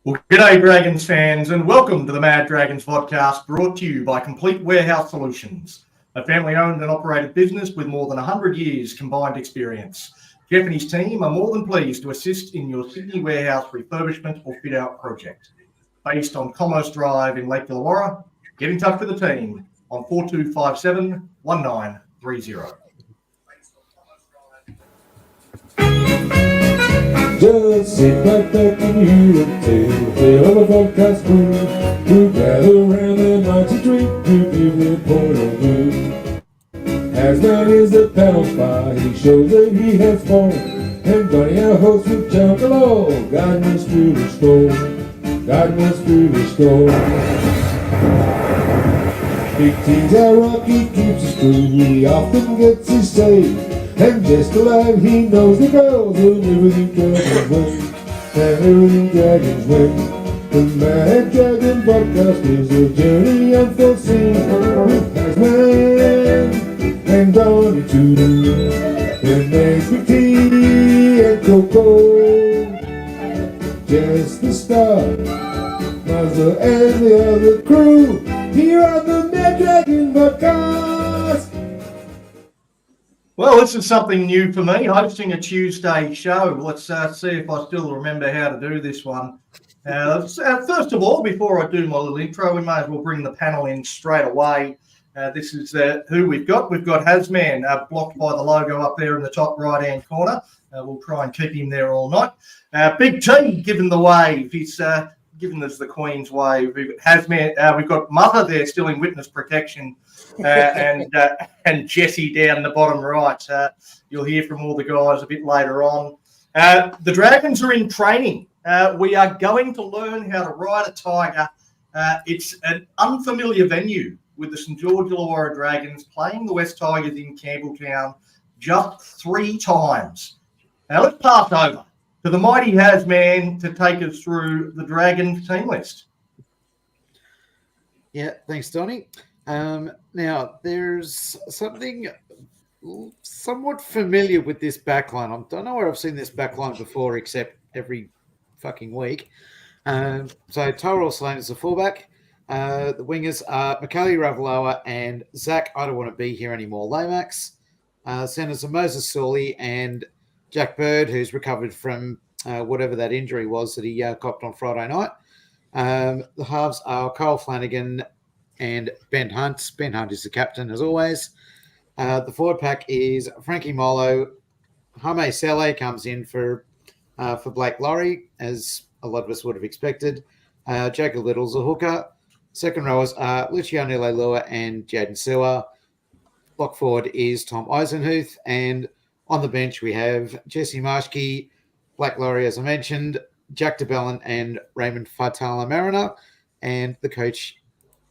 Well, g'day Dragons fans and welcome to the Mad Dragons podcast brought to you by Complete Warehouse Solutions, a family-owned and operated business with more than 100 years combined experience. Jeff and his team are more than pleased to assist in your Sydney warehouse refurbishment or fit-out project. Based on Commerce Drive in Lake Illawarra, get in touch with the team on 4257 1930. Just sit right back and hear it tell the tale of a podcast crew who gather around the mighty drink to give their point of view. Hazman is a panel spy, he shows that he has fun, and Bunny our host with jump along, guiding us through the storm, guiding us through the storm. Big T's our rocky keeps us true, he often gets his say. And just alive, he knows the girls and everything dragons win. And everything dragons win. The Mad Dragon podcast is a journey unforeseen. With Hazman and Donnie too. And there's Big T and Coco. Just the start. Muzzah and the other crew. Here on the Mad Dragon podcast. Well, this is something new for me, hosting a Tuesday show. Let's see if I still remember how to do this one. First of all, before I do my little intro, we may as well bring the panel in straight away. This is who we've got. We've got Hazman, blocked by the logo up there in the top right-hand corner. We'll try and keep him there all night. Big T, giving the wave. He's giving us the Queen's wave. Hazman, we've got Muzzah there still in witness protection. And Jesse down the bottom right. You'll hear from all the guys a bit later on. The Dragons are in training. We are going to learn how to ride a tiger. It's an unfamiliar venue with the St George Illawarra Dragons playing the West Tigers in Campbelltown just 3 times. Now let's pass over to the mighty Hazman to take us through the Dragons team list. Yeah, thanks, Donnie. Now, there's something somewhat familiar with this backline. I don't know where I've seen this backline before, except every fucking week. So, Tyrell Slane is the fullback. The wingers are Macaulay Ravaloa and Zach, I don't want to be here anymore, Lomax. Centers are Moses Sawley and Jack Bird, who's recovered from whatever that injury was that he copped on Friday night. The halves are Kyle Flanagan and Ben Hunt. Ben Hunt is the captain, as always. The forward pack is Frankie Molo. Jaime Sele comes in for Blake Laurie, as a lot of us would have expected. Jacob Little's a hooker. Second rowers are Luciano Leilua and Jaden Sewer. Lock forward is Tom Eisenhuth. And on the bench, we have Jesse Marshke, Blake Laurie, as I mentioned, Jack DeBellin and Raymond Fatala Mariner. And the coach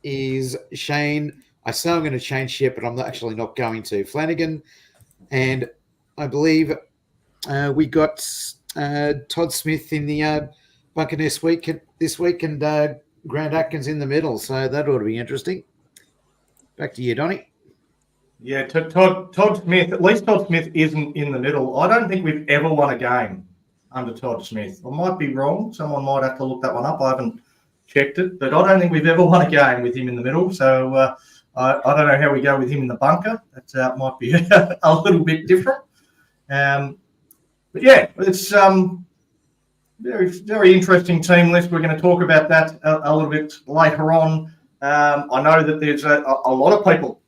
is Shane. I say I'm going to change ship, but I'm actually not going to. Flanagan. And I believe we got Todd Smith in the bunker this week and Grant Atkins in the middle. So that ought to be interesting. Back to you, Donnie. Yeah, Todd Smith, at least Todd Smith isn't in the middle. I don't think we've ever won a game under Todd Smith. I might be wrong. Someone might have to look that one up. I haven't checked it, but I don't think we've ever won a game with him in the middle. So I don't know how we go with him in the bunker. That might be a little bit different. But yeah, it's very, very interesting team list. We're going to talk about that a little bit later on. I know that there's a lot of people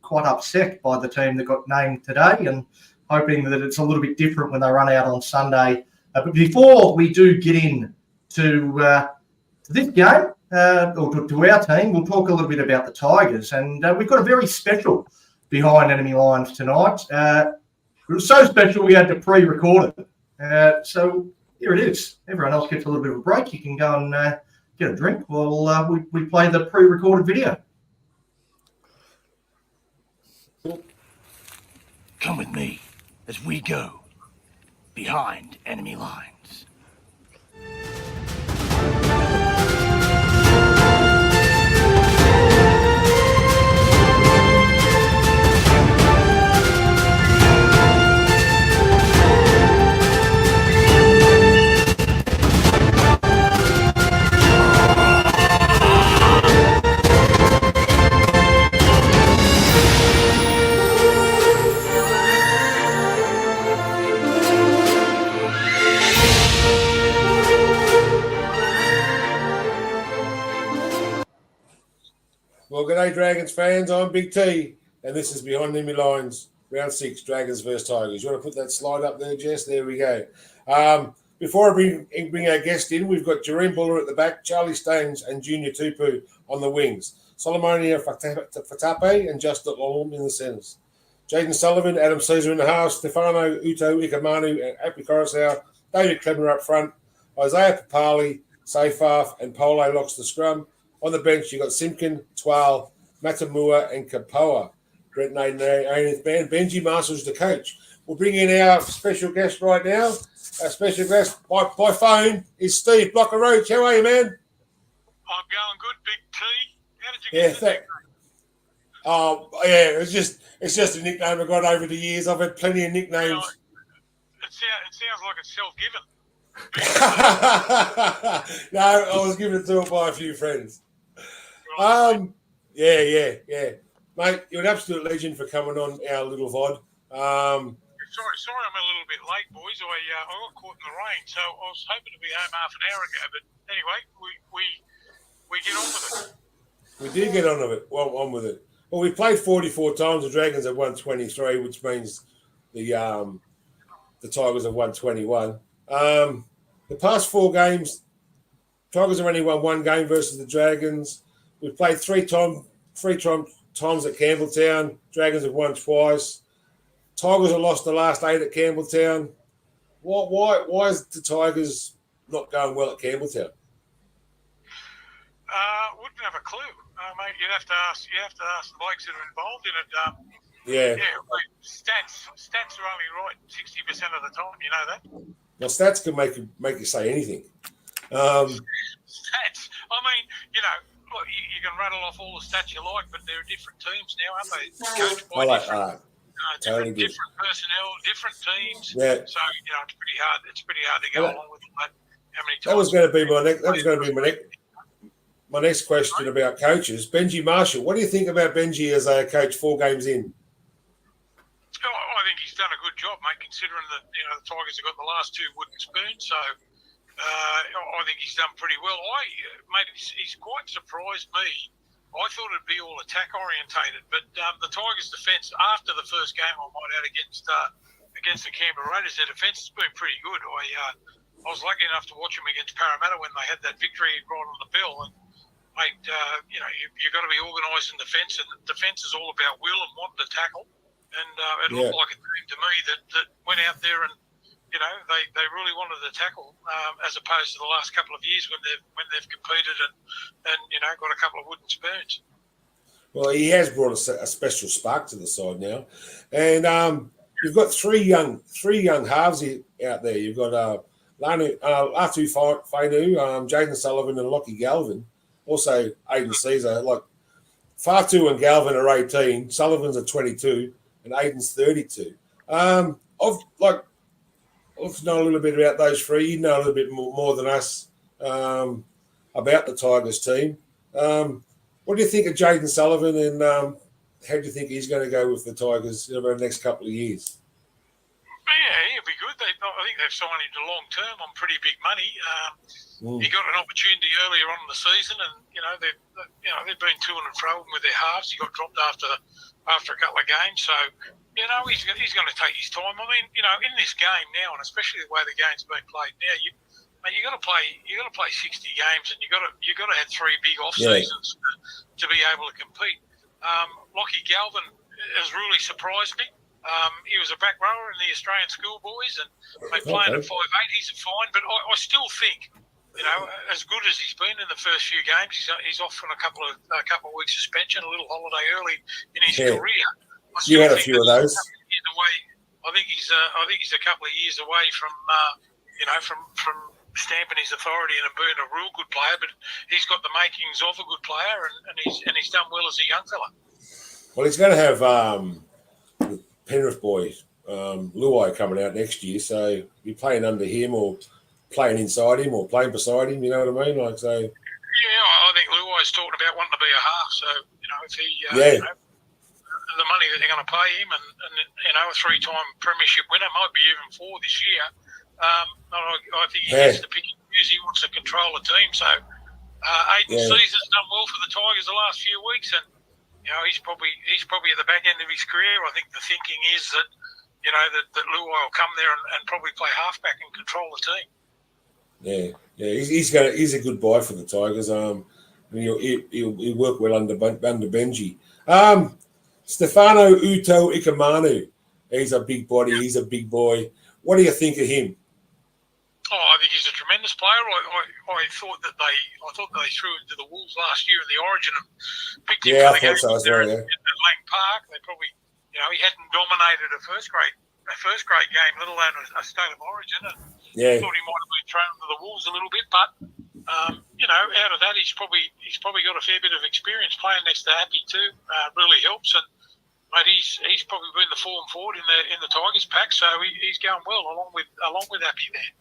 quite upset by the team that got named today and hoping that it's a little bit different when they run out on Sunday. But before we do get in to this game, or to our team, we'll talk a little bit about the Tigers. And we've got a very special Behind Enemy Lines tonight. It was so special we had to pre-record it. So here it is. Everyone else gets a little bit of a break. You can go and get a drink while we play the pre-recorded video. Come with me as we go behind enemy lines. G'day, Dragons fans. I'm Big T, and this is Behind Enemy Lines, Round 6, Dragons versus Tigers. You want to put that slide up there, Jess? There we go. Before I bring our guest in, we've got Jareen Buller at the back, Charlie Staines and Junior Tupu on the wings, Solomonia Fatape and Justin Lolum in the centres. Jaden Sullivan, Adam Caesar in the house, Stefano Uto Ikamanu and Happy Coruscant, David Clemmer up front, Isaiah Papali, Safaf and Polo locks the scrum. On the bench, you've got Simpkin, Twal, Matamua and Kapoa. Brett Naden, band. Benji Marshall's the coach. We'll bring in our special guest right now. Our special guest by phone is Steve Blocker Roach. How are you, man? I'm going good, Big T. How did you get the nickname? Oh, yeah, it's just a nickname I've got over the years. I've had plenty of nicknames. Well, it sounds like it's self-given. No, I was given it to it by a few friends. Yeah. Mate, you're an absolute legend for coming on our little VOD. Sorry, I'm a little bit late, boys. I got caught in the rain, so I was hoping to be home half an hour ago. But anyway, we get on with it. We did get on with it. Well, we played 44 times. The Dragons have won 23, which means the Tigers have won 21. The past 4 games, Tigers have only won 1 game versus the Dragons. We've played 3 times at Campbelltown. Dragons have won twice. Tigers have lost the last 8 at Campbelltown. Why is the Tigers not going well at Campbelltown? Wouldn't have a clue, mate. You'd have to ask the blokes that are involved in it. Yeah. Stats are only right 60% of the time. You know that. Well, stats can make you say anything. Stats. I mean, look, you can rattle off all the stats you like, but there are different teams now, aren't they? Coached by totally different personnel, different teams. Yeah. So it's pretty hard to go along with that. How many times? That was going to be my next question about coaches. Benji Marshall. What do you think about Benji as a coach 4 games in? I think he's done a good job, mate, considering that the Tigers have got the last 2 wooden spoons. So I think he's done pretty well. Mate, he's quite surprised me. I thought it'd be all attack orientated, but the Tigers' defence after the first game I might add against the Canberra Raiders, their defence has been pretty good. I was lucky enough to watch them against Parramatta when they had that victory right on the bell. And mate, you've got to be organised in defence, and defence is all about will and wanting to tackle. And it looked like a team to me that went out there and they really wanted to tackle, as opposed to the last couple of years when they've competed and got a couple of wooden spoons. Well, he has brought a special spark to the side now, and you've got three young halves out there. You've got Latu Fainu, Jaden Sullivan, and Lockie Galvin. Also, Aiden Caesar. Like Fatu and Galvin are 18. Sullivan's at 22, and Aiden's 32. I've known a little bit about those 3. You know a little bit more than us about the Tigers team. What do you think of Jaden Sullivan, and how do you think he's going to go with the Tigers over the next couple of years? Yeah, he'll be good. I think they've signed him to long term on pretty big money. He got an opportunity earlier on in the season, and they've been to and fro with their halves. He got dropped after a couple of games, so he's going to take his time. I mean, in this game now, and especially the way the game's been played now, you got to play 60 games, and you got to have 3 big off seasons to be able to compete. Lockie Galvin has really surprised me. He was a back rower in the Australian schoolboys, and they playing at 5'8". He's fine, but I still think, as good as he's been in the first few games, he's off on a couple of weeks suspension, a little holiday early in his career. You had a few of those. I think he's a couple of years away from stamping his authority and being a real good player. But he's got the makings of a good player, and he's done well as a young fella. Well, he's going to have the Penrith boy Luai coming out next year, so you're playing under him or playing inside him or playing beside him. You know what I mean? Like so. Yeah, I think Luai's talking about wanting to be a half. So if he the money that they're going to pay him, and a 3-time premiership winner, might be even 4 this year. I think he gets to pick and choose. He wants to control the team. So Aiden Caesar's done well for the Tigers the last few weeks, and he's probably at the back end of his career. I think the thinking is that that Luai will come there and probably play halfback and control the team. He's a good buy for the Tigers. He'll work well under Benji. Stefano Uto Ikamanu. He's a big body. He's a big boy. What do you think of him? Oh, I think he's a tremendous player. I thought that they threw him to the Wolves last year in the Origin and picked him for the game so as well, at Lang Park. They probably, he hadn't dominated a first grade game, let alone a state of Origin. And I thought he might have been thrown to the Wolves a little bit, but out of that, he's probably got a fair bit of experience playing next to Happy too. Really helps, and mate, he's probably been the form forward in the Tigers pack, so he's going well along with Happy there.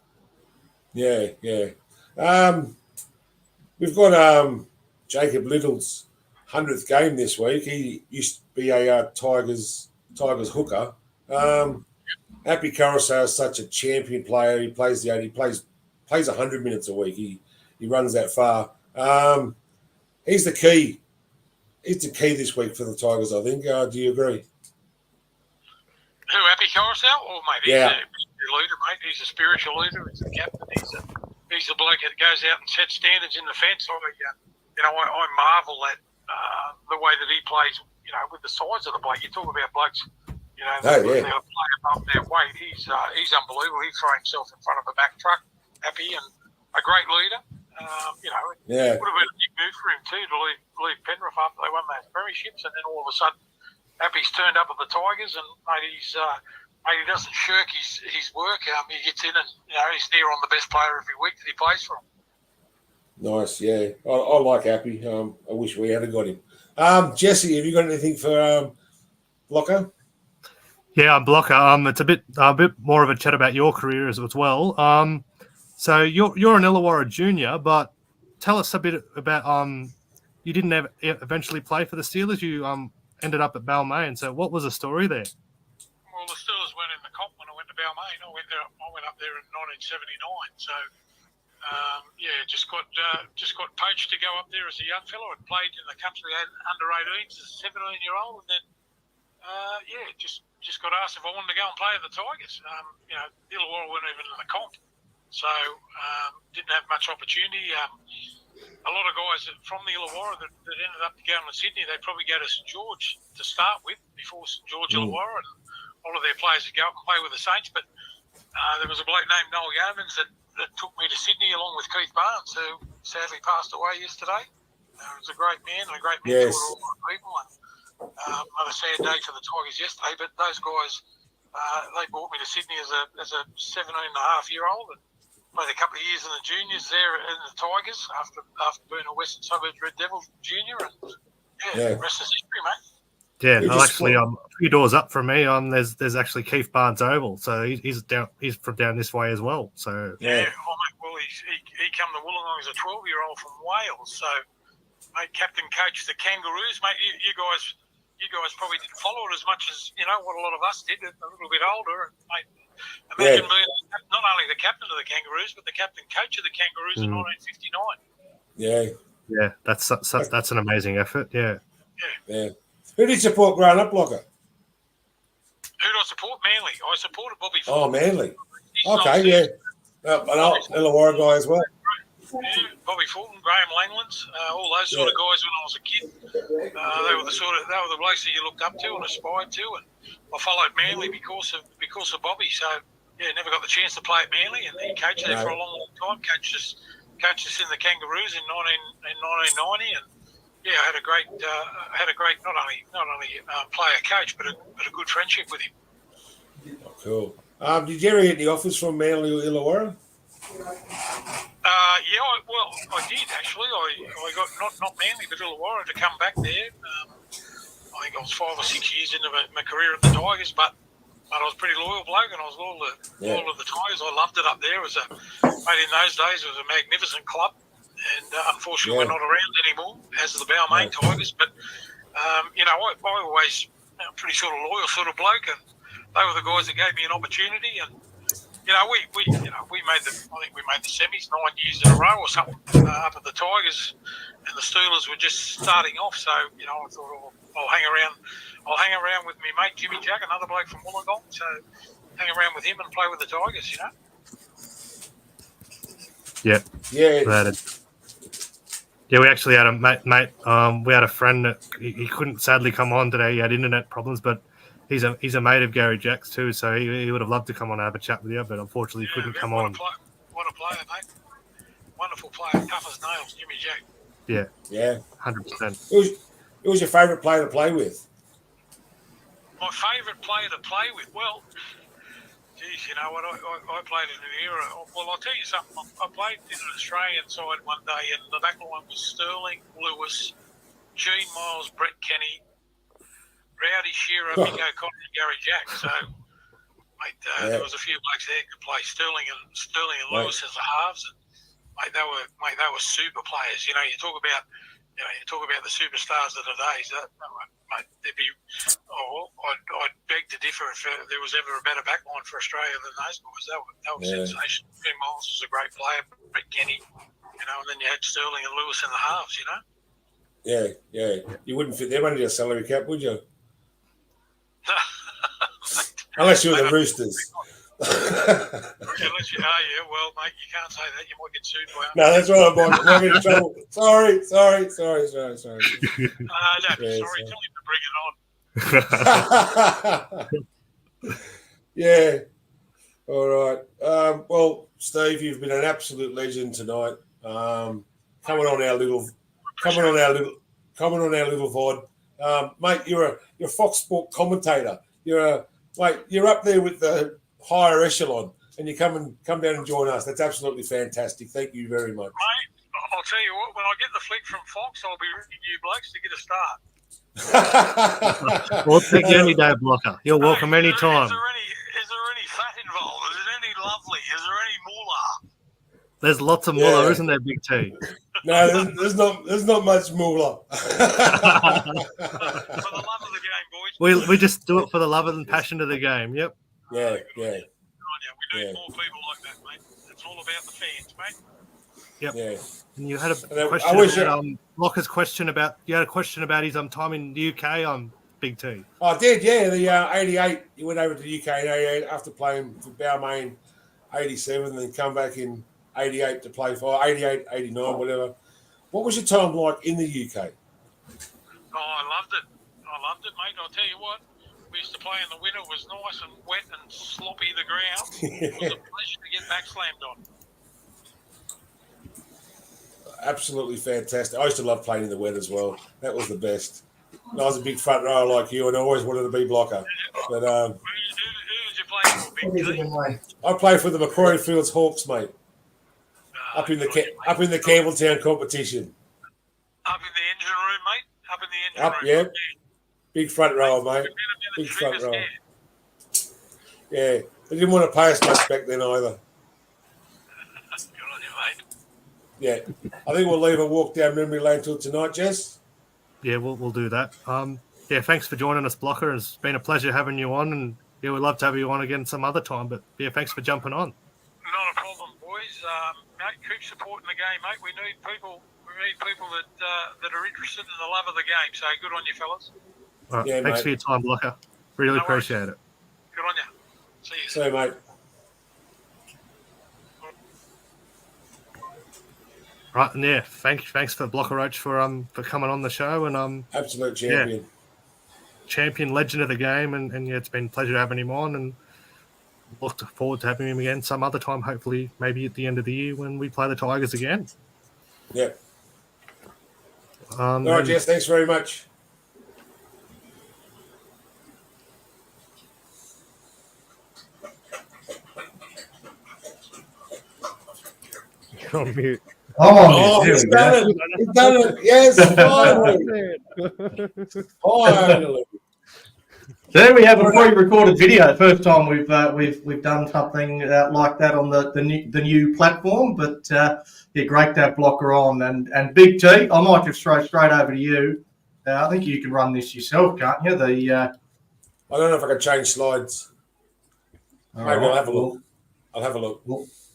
We've got Jacob Little's 100th game this week. He used to be a Tigers hooker. Happy Carousel is such a champion player. He plays 100 minutes a week. He runs that far. He's the key. He's the key this week for the Tigers, I think. Do you agree? Who, Happy Carousel? Oh, mate, he's a leader, mate. He's a spiritual leader. He's a captain. He's the bloke that goes out and sets standards in the fence. I marvel at the way that he plays, with the size of the bloke. You talk about blokes, that play above their weight. He's unbelievable. He throws himself in front of a back truck, Happy, and a great leader. It would have been a big move for him too to leave Penrith after they won those premierships, and then all of a sudden, Happy's turned up at the Tigers, and mate, he doesn't shirk his work. He gets in and he's there on the best player every week that he plays for him. Nice, yeah. I like Happy. I wish we had got him. Jesse, have you got anything for Blocker? Yeah, Blocker. It's a bit more of a chat about your career as well. So you're an Illawarra junior, but tell us a bit about you didn't eventually play for the Steelers. You ended up at Balmain. So what was the story there? Well, the Steelers weren't in the comp when I went to Balmain. I went up there in 1979. So just got poached to go up there as a young fellow. I played in the country under 18s as a 17-year-old, and then just got asked if I wanted to go and play at the Tigers. Illawarra weren't even in the comp. So didn't have much opportunity. A lot of guys from the Illawarra that ended up going to Sydney, they'd probably go to St George to start with before St George Illawarra, and all of their players would go up and play with the Saints. But there was a bloke named Noel Yeomans that took me to Sydney along with Keith Barnes, who sadly passed away yesterday. He was a great man and a great mentor to all the people. And had a sad day for the Tigers yesterday, but those guys, they brought me to Sydney as a 17-and-a-half-year-old and played a couple of years in the juniors there in the Tigers after being a Western Suburbs Red Devils junior, and rest is history, mate. Yeah, actually, a few doors up from me, there's actually Keith Barnes Oval, so he's from down this way as well. So mate, well, he come to Wollongong as a 12-year-old from Wales. So, mate, captain coached the Kangaroos, mate. You guys probably didn't follow it as much as what a lot of us did. A little bit older, and mate. Imagine being not only the captain of the Kangaroos, but the captain coach of the Kangaroos in 1959. Yeah, that's an amazing effort. Yeah. Who did you support growing up, Blocker? Who did I support? Manly. I supported Bobby Fulton. Oh, Manly. Okay, yeah. An Illawarra guy as well. Yeah, Bobby Fulton, Graham Langlands, all those sort of guys when I was a kid. They were the blokes that you looked up to and aspired to, and I followed Manly because of Bobby. So never got the chance to play at Manly, and he coached there for a long time. Coached us in the Kangaroos in 1990, and I had a great not only player coach, but a good friendship with him. Oh, cool. Did you ever get the offers from Manly or Illawarra? I did actually. I got not Manly, but Illawarra to come back there. I think I was 5 or 6 years into my career at the Tigers, but I was a pretty loyal bloke, and I was loyal to the Tigers. I loved it up there. Mate, in those days, it was a magnificent club, and unfortunately, we're not around anymore as the Balmain Tigers. But I always pretty sort of loyal sort of bloke, and they were the guys that gave me an opportunity. And we made the semis 9 years in a row or something up at the Tigers, and the Steelers were just starting off. So I thought, I'll hang around with me mate Jimmy Jack, another bloke from Wollongong. So hang around with him and play with the Tigers, you know. Yeah. Yeah. Yeah, we actually had a mate. We had a friend that he couldn't sadly come on today. He had internet problems, but he's a mate of Gary Jack's too, so he would have loved to come on and have a chat with you, but unfortunately he couldn't come on. What a player, mate! Wonderful player, tough as nails, Jimmy Jack. Yeah. 100%. Who was your favourite player to play with? My favourite player to play with? Well, geez, you know what? I played in an era. Well, I'll tell you something. I played in an Australian side one day, and the back line was Sterling, Lewis, Gene Miles, Brett Kenny, Rowdy Shearer, Mick O'Connor, and Gary Jack. So, mate, there was a few blokes there who could play Sterling and Lewis as the halves. And, mate, they were super players. You know, you talk about the superstars of the days. Mate, I'd beg to differ if there was ever a better backline for Australia than those boys. They were sensational. Jim Miles was a great player, Brett Kenny, you know, and then you had Sterling and Lewis in the halves, you know. Yeah. You wouldn't fit them under your salary cap, would you? Unless you were the Roosters. Unless you are, yeah. Well, mate, you can't say that. You might get sued by. No, that's right. I'm in trouble. Sorry. Don't be sorry. Tell him to bring it on. Yeah. All right. Well, Steve, you've been an absolute legend tonight. Coming on our little VOD. Mate, you're a Fox Sport commentator. You're up there with the higher echelon, and you come down and join us. That's absolutely fantastic. Thank you very much. Mate, I'll tell you what, when I get the flick from Fox, I'll be ringing you blokes to get a start. We'll take you any day, Blocker. You're welcome anytime. Is there any fat involved? Is it any lovely? Is there any moolah? There's lots of moolah, isn't there, Big T? No, there's not much moolah. For the love of the game, boys. We just do it for the love and passion of the game. Yep. Yeah. We need more people like that, mate. It's all about the fans, mate. Yep. Yeah. And you had a question about Blocker's question about his time in the UK. Big T. I did, yeah. The 88, he went over to the UK in 88 after playing for Balmain 87, and then come back in 88 to play for 88, 89, whatever. What was your time like in the UK? Oh, I loved it, mate. I'll tell you what. We used to play in the winter. It was nice and wet and sloppy, the ground. It was a pleasure to get back slammed on. Absolutely fantastic. I used to love playing in the wet as well. That was the best. And I was a big front rower like you, and I always wanted to be Blocker. But who did you play for, Big T? I played for the Macquarie Fields Hawks, mate. Up in the Campbelltown competition. Up in the engine room, mate. Up in the engine room. Yeah. Big front rower, mate. Big front rower. Yeah. They didn't want to pay us much back then either. Good on you, mate. Yeah. I think we'll leave a walk down memory lane till tonight, Jess. Yeah, we'll do that. Thanks for joining us, Blocker. It's been a pleasure having you on, and we'd love to have you on again some other time. But thanks for jumping on. Not a problem, boys. Mate, keep supporting the game, mate. We need people that are interested in the love of the game. So good on you, fellas. All right, Yeah, thanks mate. for your time, Blocker. Really appreciate it. Good on you. See you. See you, mate. Right, and thanks for Blocker Roach for coming on the show, and Absolute champion. Champion, legend of the game, and it's been a pleasure having him on, and look forward to having him again some other time, hopefully maybe at the end of the year when we play the Tigers again. Yeah. All right, Jess, thanks very much. You're on mute. He's done it. He's done it. Yes, finally. So there we have a pre-recorded video. First time we've done something like that on the new platform. But great to have Blocker on and Big T. I might just throw straight over to you. I think you can run this yourself, can't you? I don't know if I can change slides. Maybe I'll have a look. I'll have a look.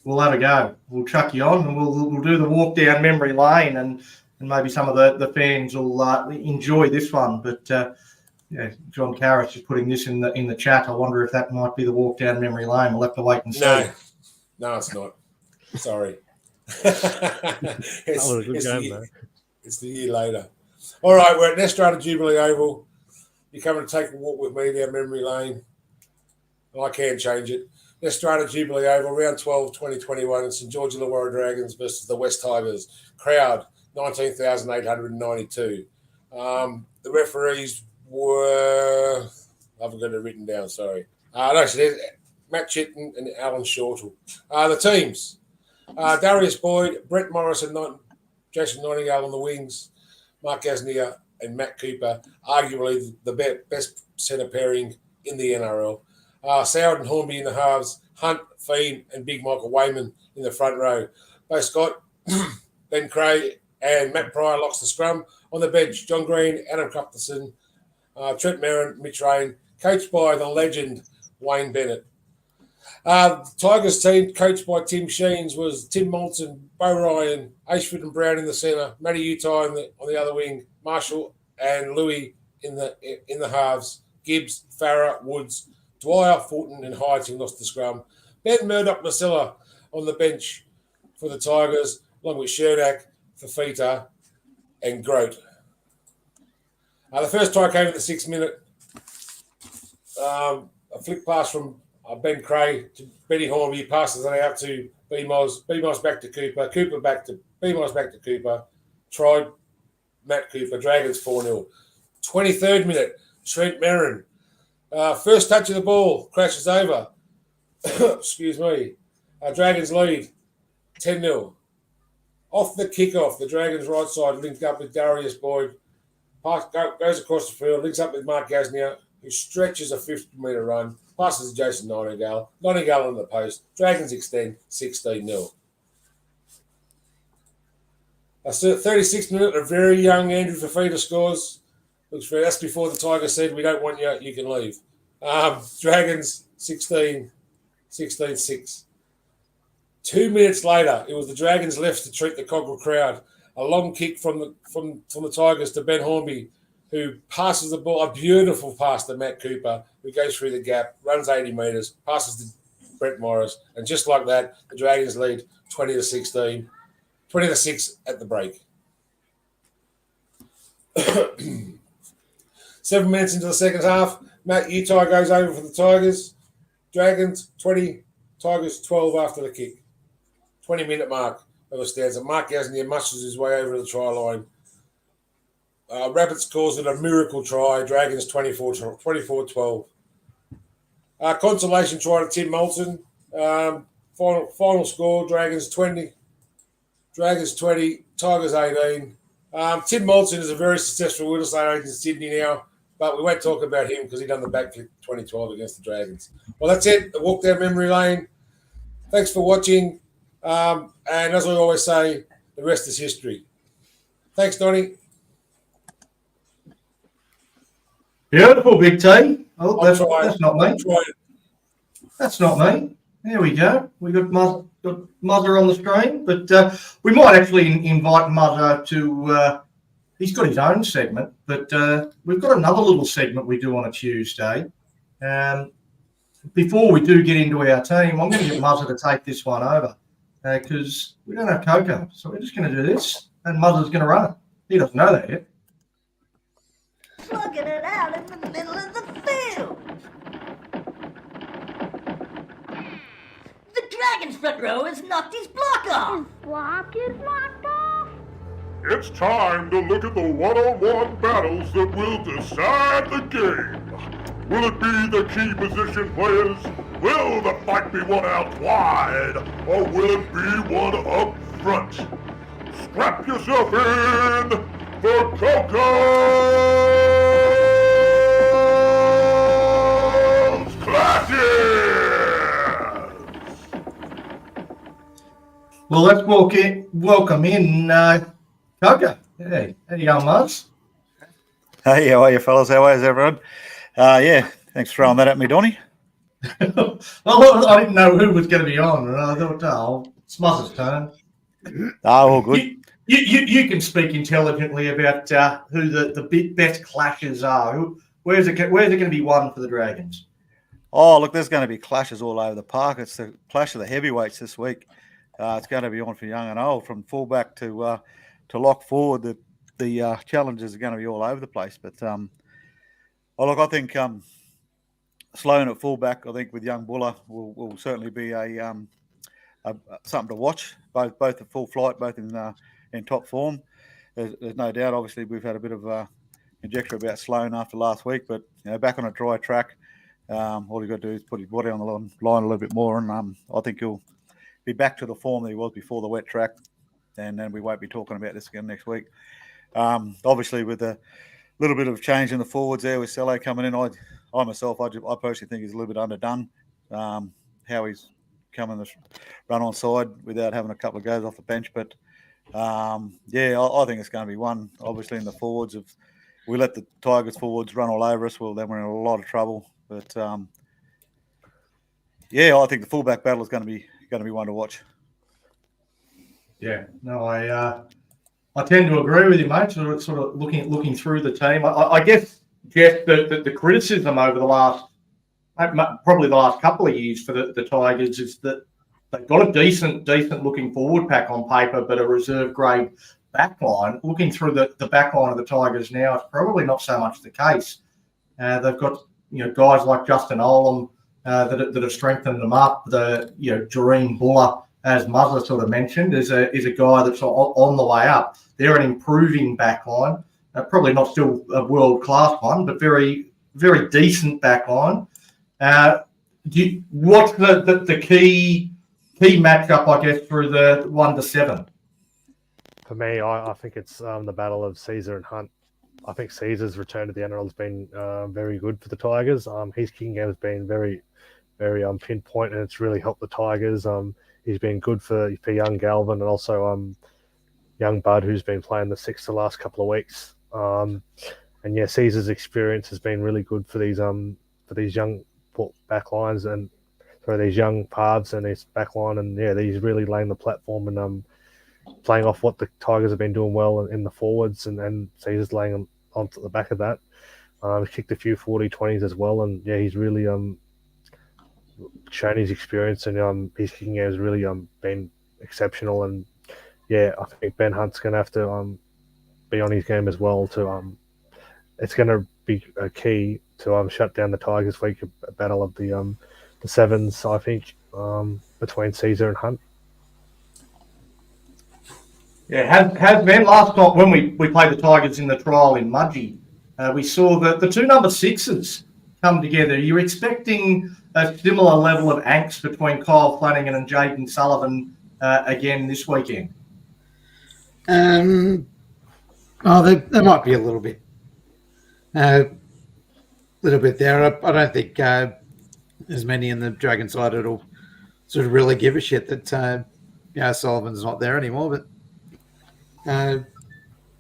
We'll have a go. We'll chuck you on, and we'll do the walk down memory lane. And and maybe some of the fans will enjoy this one. But yeah, John Carrish is putting this in the chat. I wonder if that might be the walk down memory lane. We'll have to wait and see. No, it's not. Sorry. That was a good game, though. It's the year later. All right, we're at Nestrata Jubilee Oval. You're coming to take a walk with me down memory lane. I can't change it. Nestrata Jubilee Oval, round 12, 2021. St George Illawarra Dragons versus the West Tigers. Crowd, 19,892. The referees were... I haven't got it written down, sorry. No, so there's Matt Chitton and Alan Shortle. The teams. Darius Boyd, Brett Morris and Jason Nightingale on the wings. Mark Gasnier and Matt Cooper, arguably the best centre pairing in the NRL. Soward and Hornby in the halves. Hunt, Fiend and Big Michael Wayman in the front row. Bo Scott, Ben Cray and Matt Pryor locks the scrum. On the bench, John Green, Adam Cuthbertson, Trent Merrin, Mitch Rain, coached by the legend Wayne Bennett. Tigers team, coached by Tim Sheens, was Tim Moulton, Bo Ryan, Ashford and Brown in the centre, Matty Utai on the other wing, Marshall and Louis in the halves, Gibbs, Farah, Woods, Dwyer, Fulton and Heights lost the scrum. Ben Murdoch Marcella on the bench for the Tigers, along with Sherdak, Fafita and Grote. The first try came in the 6th minute. A flick pass from Ben Cray to Benny Hornby, passes it out to B-Moz. B-Moz back to Cooper. Cooper back to B-Moz back to Cooper. Tried Matt Cooper. Dragons 4-0. 23rd minute, Trent Merrin. First touch of the ball, crashes over. Excuse me. Dragons lead 10-0. Off the kickoff, the Dragons right side linked up with Darius Boyd. Goes across the field, links up with Mark Gasnier, who stretches a 50-metre run. Passes to Jason Nightingale. Nightingale on the post. Dragons extend 16-0. A 36th minute, a very young Andrew Fafita scores. Looks fair. That's before the Tigers said, we don't want you, you can leave. Dragons 16-6. 2 minutes later, it was the Dragons left to treat the Cockerell crowd. A long kick from the Tigers to Ben Hornby, who passes the ball, a beautiful pass to Matt Cooper, who goes through the gap, runs 80 metres, passes to Brett Morris, and just like that, the Dragons lead 20-16, 20-6 at the break. 7 minutes into the second half, Matt Utai goes over for the Tigers. Dragons 20, Tigers 12 after the kick. 20-minute mark of the stanza. Mark Gasnier muscles his way over the try line. Rabbits calls it a miracle try. Dragons 24-12. Consolation try to Tim Moulton. Final score, Dragons 20. Dragons 20, Tigers 18. Tim Moulton is a very successful real estate agent in Sydney now, but we won't talk about him because he done the backflip 2012 against the Dragons. Well, that's it. A walk down memory lane. Thanks for watching. And as I always say, the rest is history. Thanks, Donnie. Beautiful, Big T. Oh, that's not me. Trying. That's not me. There we go. We got Muzzah on the screen, but we might actually invite Muzzah to. He's got his own segment, but we've got another little segment we do on a Tuesday. Before we do get into our team, I'm going to get Muzzah to take this one over because we don't have Coco, so we're just going to do this, and Muzzah's going to run it. He doesn't know that yet. Slugging it out in the middle of the field. The Dragon's front row has knocked his block off. His block is knocked off? It's time to look at the one-on-one battles that will decide the game. Will it be the key position players? Will the fight be one out wide? Or will it be one up front? Strap yourself in for Coco's Clashes! Well, let's welcome in Coco. Hey, how you going, Muzz? Hey, how are you, fellas? How is everyone? Yeah, thanks for throwing that at me, Donnie. Well, I didn't know who was going to be on, and I thought, it's Muzzah's turn. All good. You can speak intelligently about who the best clashes are. Where's it going to be won for the Dragons? Oh, look, there's going to be clashes all over the park. It's the clash of the heavyweights this week. It's going to be on for young and old, from fullback to lock forward. The challenges are going to be all over the place. But I think Sloan at fullback, I think with young Buller will certainly be a something to watch. Both at full flight, both in top form. There's no doubt. Obviously, we've had a bit of conjecture about Sloan after last week, but back on a dry track, all you got to do is put his body on the line a little bit more, and I think he'll be back to the form that he was before the wet track, and then we won't be talking about this again next week. Obviously, with a little bit of change in the forwards there with Cello coming in, I personally think he's a little bit underdone. How he's coming this run on side without having a couple of goes off the bench, but I think it's going to be one. Obviously, in the forwards, if we let the Tigers forwards run all over us, well, then we're in a lot of trouble. But I think the fullback battle is going to be one to watch. Yeah, no, I tend to agree with you, mate. Sort of looking through the team. I guess, Jeff, the criticism over probably the last couple of years for the Tigers is that they've got a decent looking forward pack on paper, but a reserve grade backline. Looking through the backline of the Tigers now, it's probably not so much the case. They've got guys like Justin Olam that have strengthened them up. Jareen Buller, as Muzzah sort of mentioned, is a guy that's on the way up. They're an improving backline. Probably not still a world class one, but very, very decent backline. What's the key matchup, I guess, through the 1 to 7? For me, I think it's the battle of Caesar and Hunt. I think Caesar's return to the NRL has been very good for the Tigers. His kicking game has been very, very pinpoint, and it's really helped the Tigers. He's been good for young Galvin and also young Bud, who's been playing the 6 the last couple of weeks. Caesar's experience has been really good for these young back lines and these young paths and his back line, and he's really laying the platform and playing off what the Tigers have been doing well in the forwards, and Caesar's laying onto the back of that. He's kicked a few 40-20s as well, and he's really shown his experience, and his kicking game has really been exceptional. And I think Ben Hunt's going to have to be on his game as well. It's going to be a key to shut down the Tigers week, a battle of the sevens, I think, between Caesar and Hunt. Yeah, has been last night when we played the Tigers in the trial in Mudgee. We saw the two number 6s come together. You're expecting a similar level of angst between Kyle Flanagan and Jaden Sullivan again this weekend? There might be a little bit there. I don't think as many in the Dragon side that'll sort of really give a shit that Sullivan's not there anymore. But I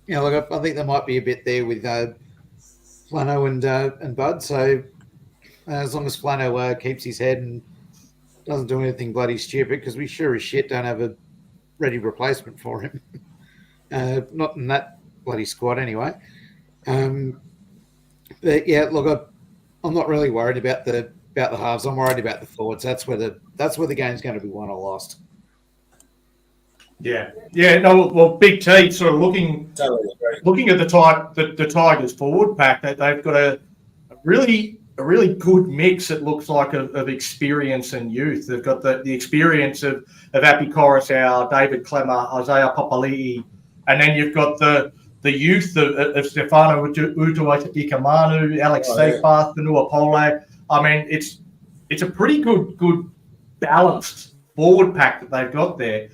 think there might be a bit there with Flano and Bud. So as long as Flano keeps his head and doesn't do anything bloody stupid, because we sure as shit don't have a ready replacement for him. Not in that bloody squad anyway. But I'm not really worried about the halves. I'm worried about the forwards. That's where the game's going to be won or lost. Yeah. No. Well, Big T sort of looking at the Tigers forward pack. That they've got a really good mix. It looks like of experience and youth. They've got the experience of Api Coruscant, David Clemmer, Isaiah Papali'i, and then you've got the youth of Stefano Utuikamanu, Alex Seyfarth, Vanua Polak. I mean, it's a pretty good balanced forward pack that they've got there.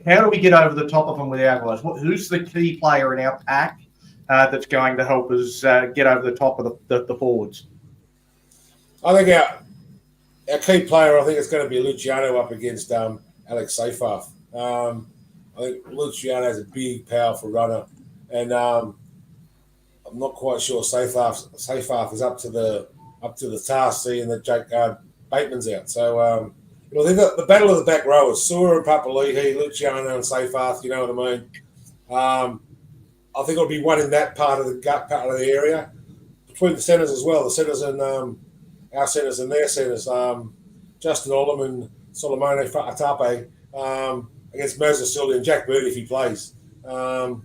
How do we get over the top of them with our guys? Who's the key player in our pack that's going to help us get over the top of the forwards? I think our key player, I think it's going to be Luciano up against Alex Seyfarth. I think Luciano is a big, powerful runner, and I'm not quite sure Seyfarth is up to the task, seeing that Jake Bateman's out. So they've got the battle of the back row is Sura and Papali'i, Luciano and Seyfarth. You know what I mean? I think it'll be one in that part of the area between the centres as well. The centres and our centres and their centres. Justin Olam and Solomone Fa'atape against Muzzah Silly and Jack Bird if he plays. We're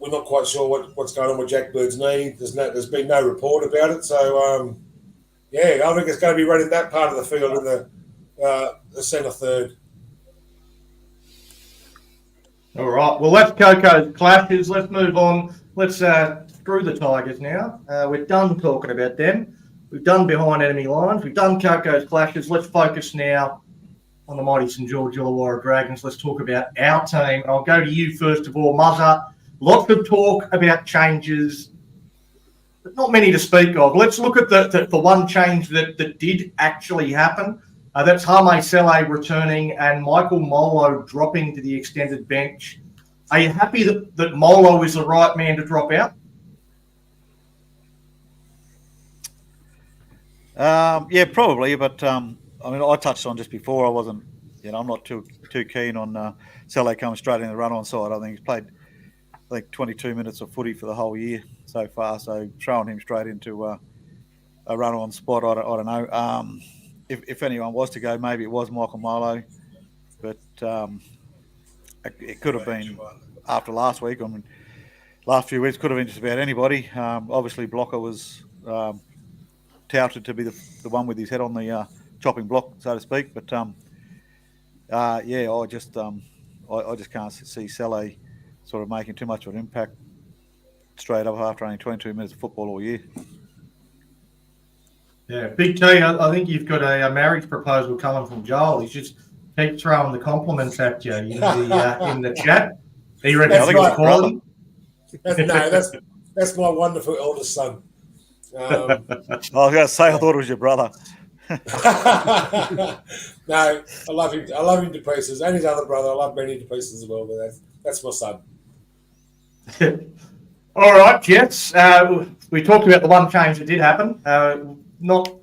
not quite sure what's going on with Jack Bird's knee. There's been no report about it. So, I think it's going to be running that part of the field in the centre third. All right. Well, that's Coco's clashes. Let's move on. Let's screw the Tigers now. We're done talking about them. We've done behind enemy lines. We've done Coco's clashes. Let's focus now on the mighty St George Illawarra Dragons. Let's talk about our team. I'll go to you first of all, Muzzah. Lots of talk about changes, but not many to speak of. Let's look at the one change that did actually happen. That's Hame Sele returning and Michael Molo dropping to the extended bench. Are you happy that Molo is the right man to drop out? Yeah, probably. But I touched on just before. I wasn't, I'm not too keen on Sele coming straight in the run-on side. I think he's played 22 minutes of footy for the whole year so far. So throwing him straight into a run-on spot, I don't know. If anyone was to go, maybe it was Michael Molo, but it could have been after last week. Last few weeks could have been just about anybody. Obviously, Blocker was touted to be the one with his head on the chopping block, so to speak. But I just can't see Sele sort of making too much of an impact straight up after only 22 minutes of football all year. Yeah, Big T, I think you've got a marriage proposal coming from Joel. He's just keep throwing the compliments at you in the chat. Are you ready to call him? That's my wonderful eldest son. I was going to say, I thought it was your brother. No, I love him. I love him to pieces, and his other brother. I love Benny to pieces as well. But that's my son. All right, Jets. We talked about the one change that did happen. Not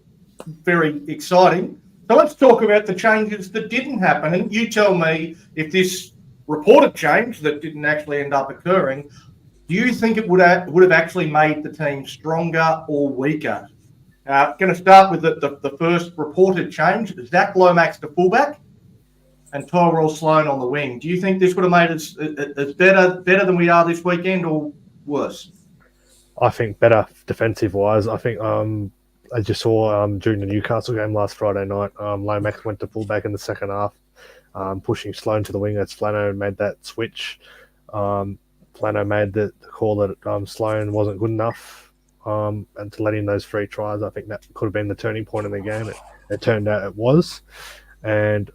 very exciting. So let's talk about the changes that didn't happen. And you tell me if this reported change that didn't actually end up occurring, do you think it would have actually made the team stronger or weaker? Going to start with the first reported change. Zach Lomax to fullback and Tyrell Sloan on the wing. Do you think this would have made us better than we are this weekend or worse? I think better defensive-wise. I think as you saw during the Newcastle game last Friday night, Lomax went to fullback in the second half, pushing Sloan to the wing as Flano made that switch. Flano made the call that Sloan wasn't good enough and to let in those 3 tries. I think that could have been the turning point in the game. It turned out it was. And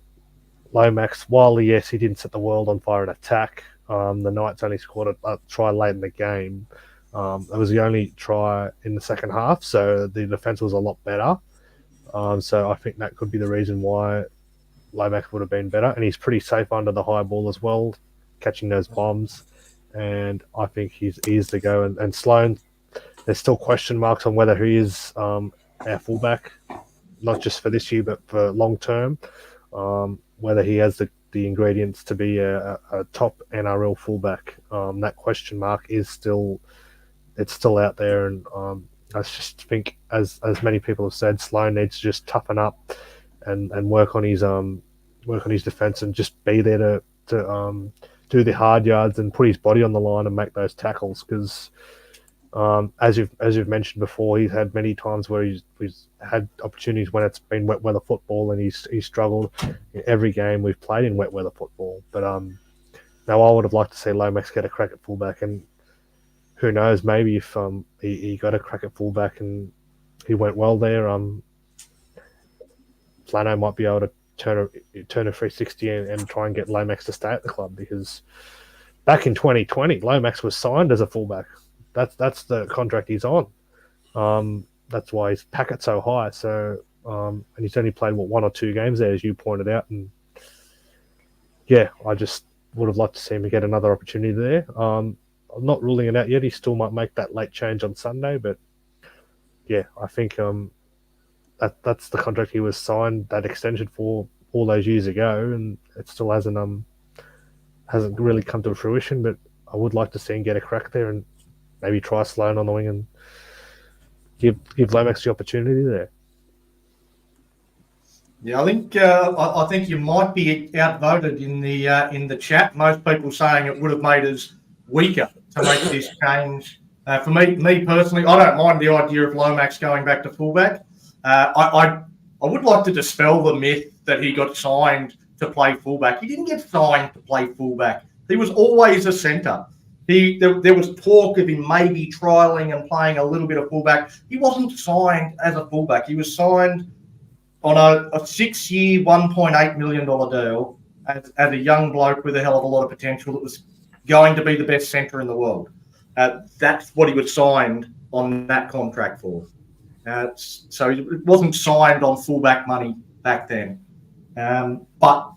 Lomax, while yes, he didn't set the world on fire in attack, the Knights only scored a try late in the game. It was the only try in the second half, so the defense was a lot better. So I think that could be the reason why Lomax would have been better. And he's pretty safe under the high ball as well, catching those bombs. And I think he's to go. And Sloan, there's still question marks on whether he is our fullback, not just for this year, but for long term. Whether he has the ingredients to be a top NRL fullback. That question mark is still out there, and I just think, as many people have said, Sloan needs to just toughen up and work on his defense and just be there to do the hard yards and put his body on the line and make those tackles. Because as you've mentioned before, he's had many times where he's had opportunities when it's been wet weather football, and he's struggled in every game we've played in wet weather football. But now I would have liked to see Lomax get a crack at fullback, and who knows, maybe if he got a crack at fullback and he went well there, Flano might be able to turn a 360 and try and get Lomax to stay at the club, because back in 2020, Lomax was signed as a fullback. That's the contract he's on. That's why his packet's so high. So and he's only played 1 or 2 games there, as you pointed out. And yeah, I just would have liked to see him get another opportunity there. I'm not ruling it out yet. He still might make that late change on Sunday, but yeah, I think that's the contract he was signed, that extension for all those years ago, and it still hasn't hasn't really come to fruition, but I would like to see him get a crack there and maybe try Sloan on the wing and give Lomax the opportunity there. Yeah, I think you might be outvoted in the chat. Most people saying it would have made us weaker to make this change. For me personally, I don't mind the idea of Lomax going back to fullback. I would like to dispel the myth that he got signed to play fullback. He didn't get signed to play fullback. He was always a centre. There was talk of him maybe trialling and playing a little bit of fullback. He wasn't signed as a fullback. He was signed on a 6-year, $1.8 million deal as a young bloke with a hell of a lot of potential that was going to be the best centre in the world. That's what he was signed on that contract for. So it wasn't signed on fullback money back then. But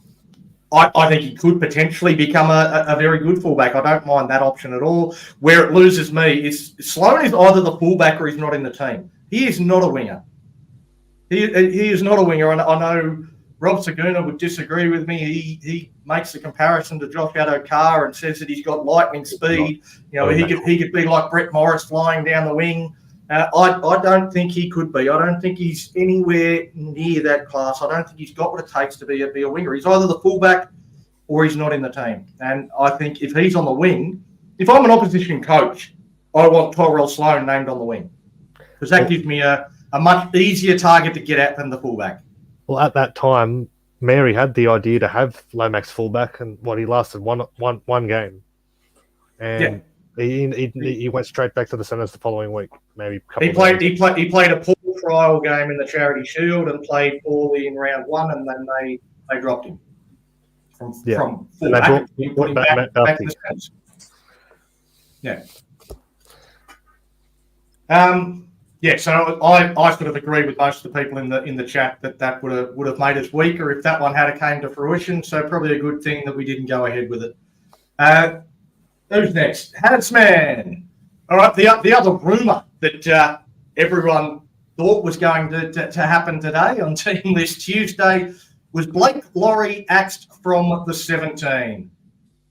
I think he could potentially become a very good fullback. I don't mind that option at all. Where it loses me is Sloan is either the fullback or he's not in the team. He is not a winger. He is not a winger. And I know Rob Saguna would disagree with me. He makes the comparison to Josh Addo-Carr and says that he's got lightning speed. You know, he could be like Brett Morris flying down the wing. I don't think he could be. I don't think he's anywhere near that class. I don't think he's got what it takes to be a winger. He's either the fullback or he's not in the team. And I think if he's on the wing, if I'm an opposition coach, I want Tyrell Sloan named on the wing because that gives me a much easier target to get at than the fullback. Well, at that time, Mary had the idea to have Lomax fullback, and he lasted one game, and he went straight back to the centres the following week. Maybe he played a poor trial game in the Charity Shield and played poorly in round one, and then they dropped him from fullback. Put him back to the centres. Yeah. Yeah, so I sort of agree with most of the people in the chat that would have made us weaker if that one had came to fruition. So probably a good thing that we didn't go ahead with it. Who's next? Hadsman. All right, the other rumour that everyone thought was going to happen today on Team List Tuesday was Blake Laurie axed from the 17.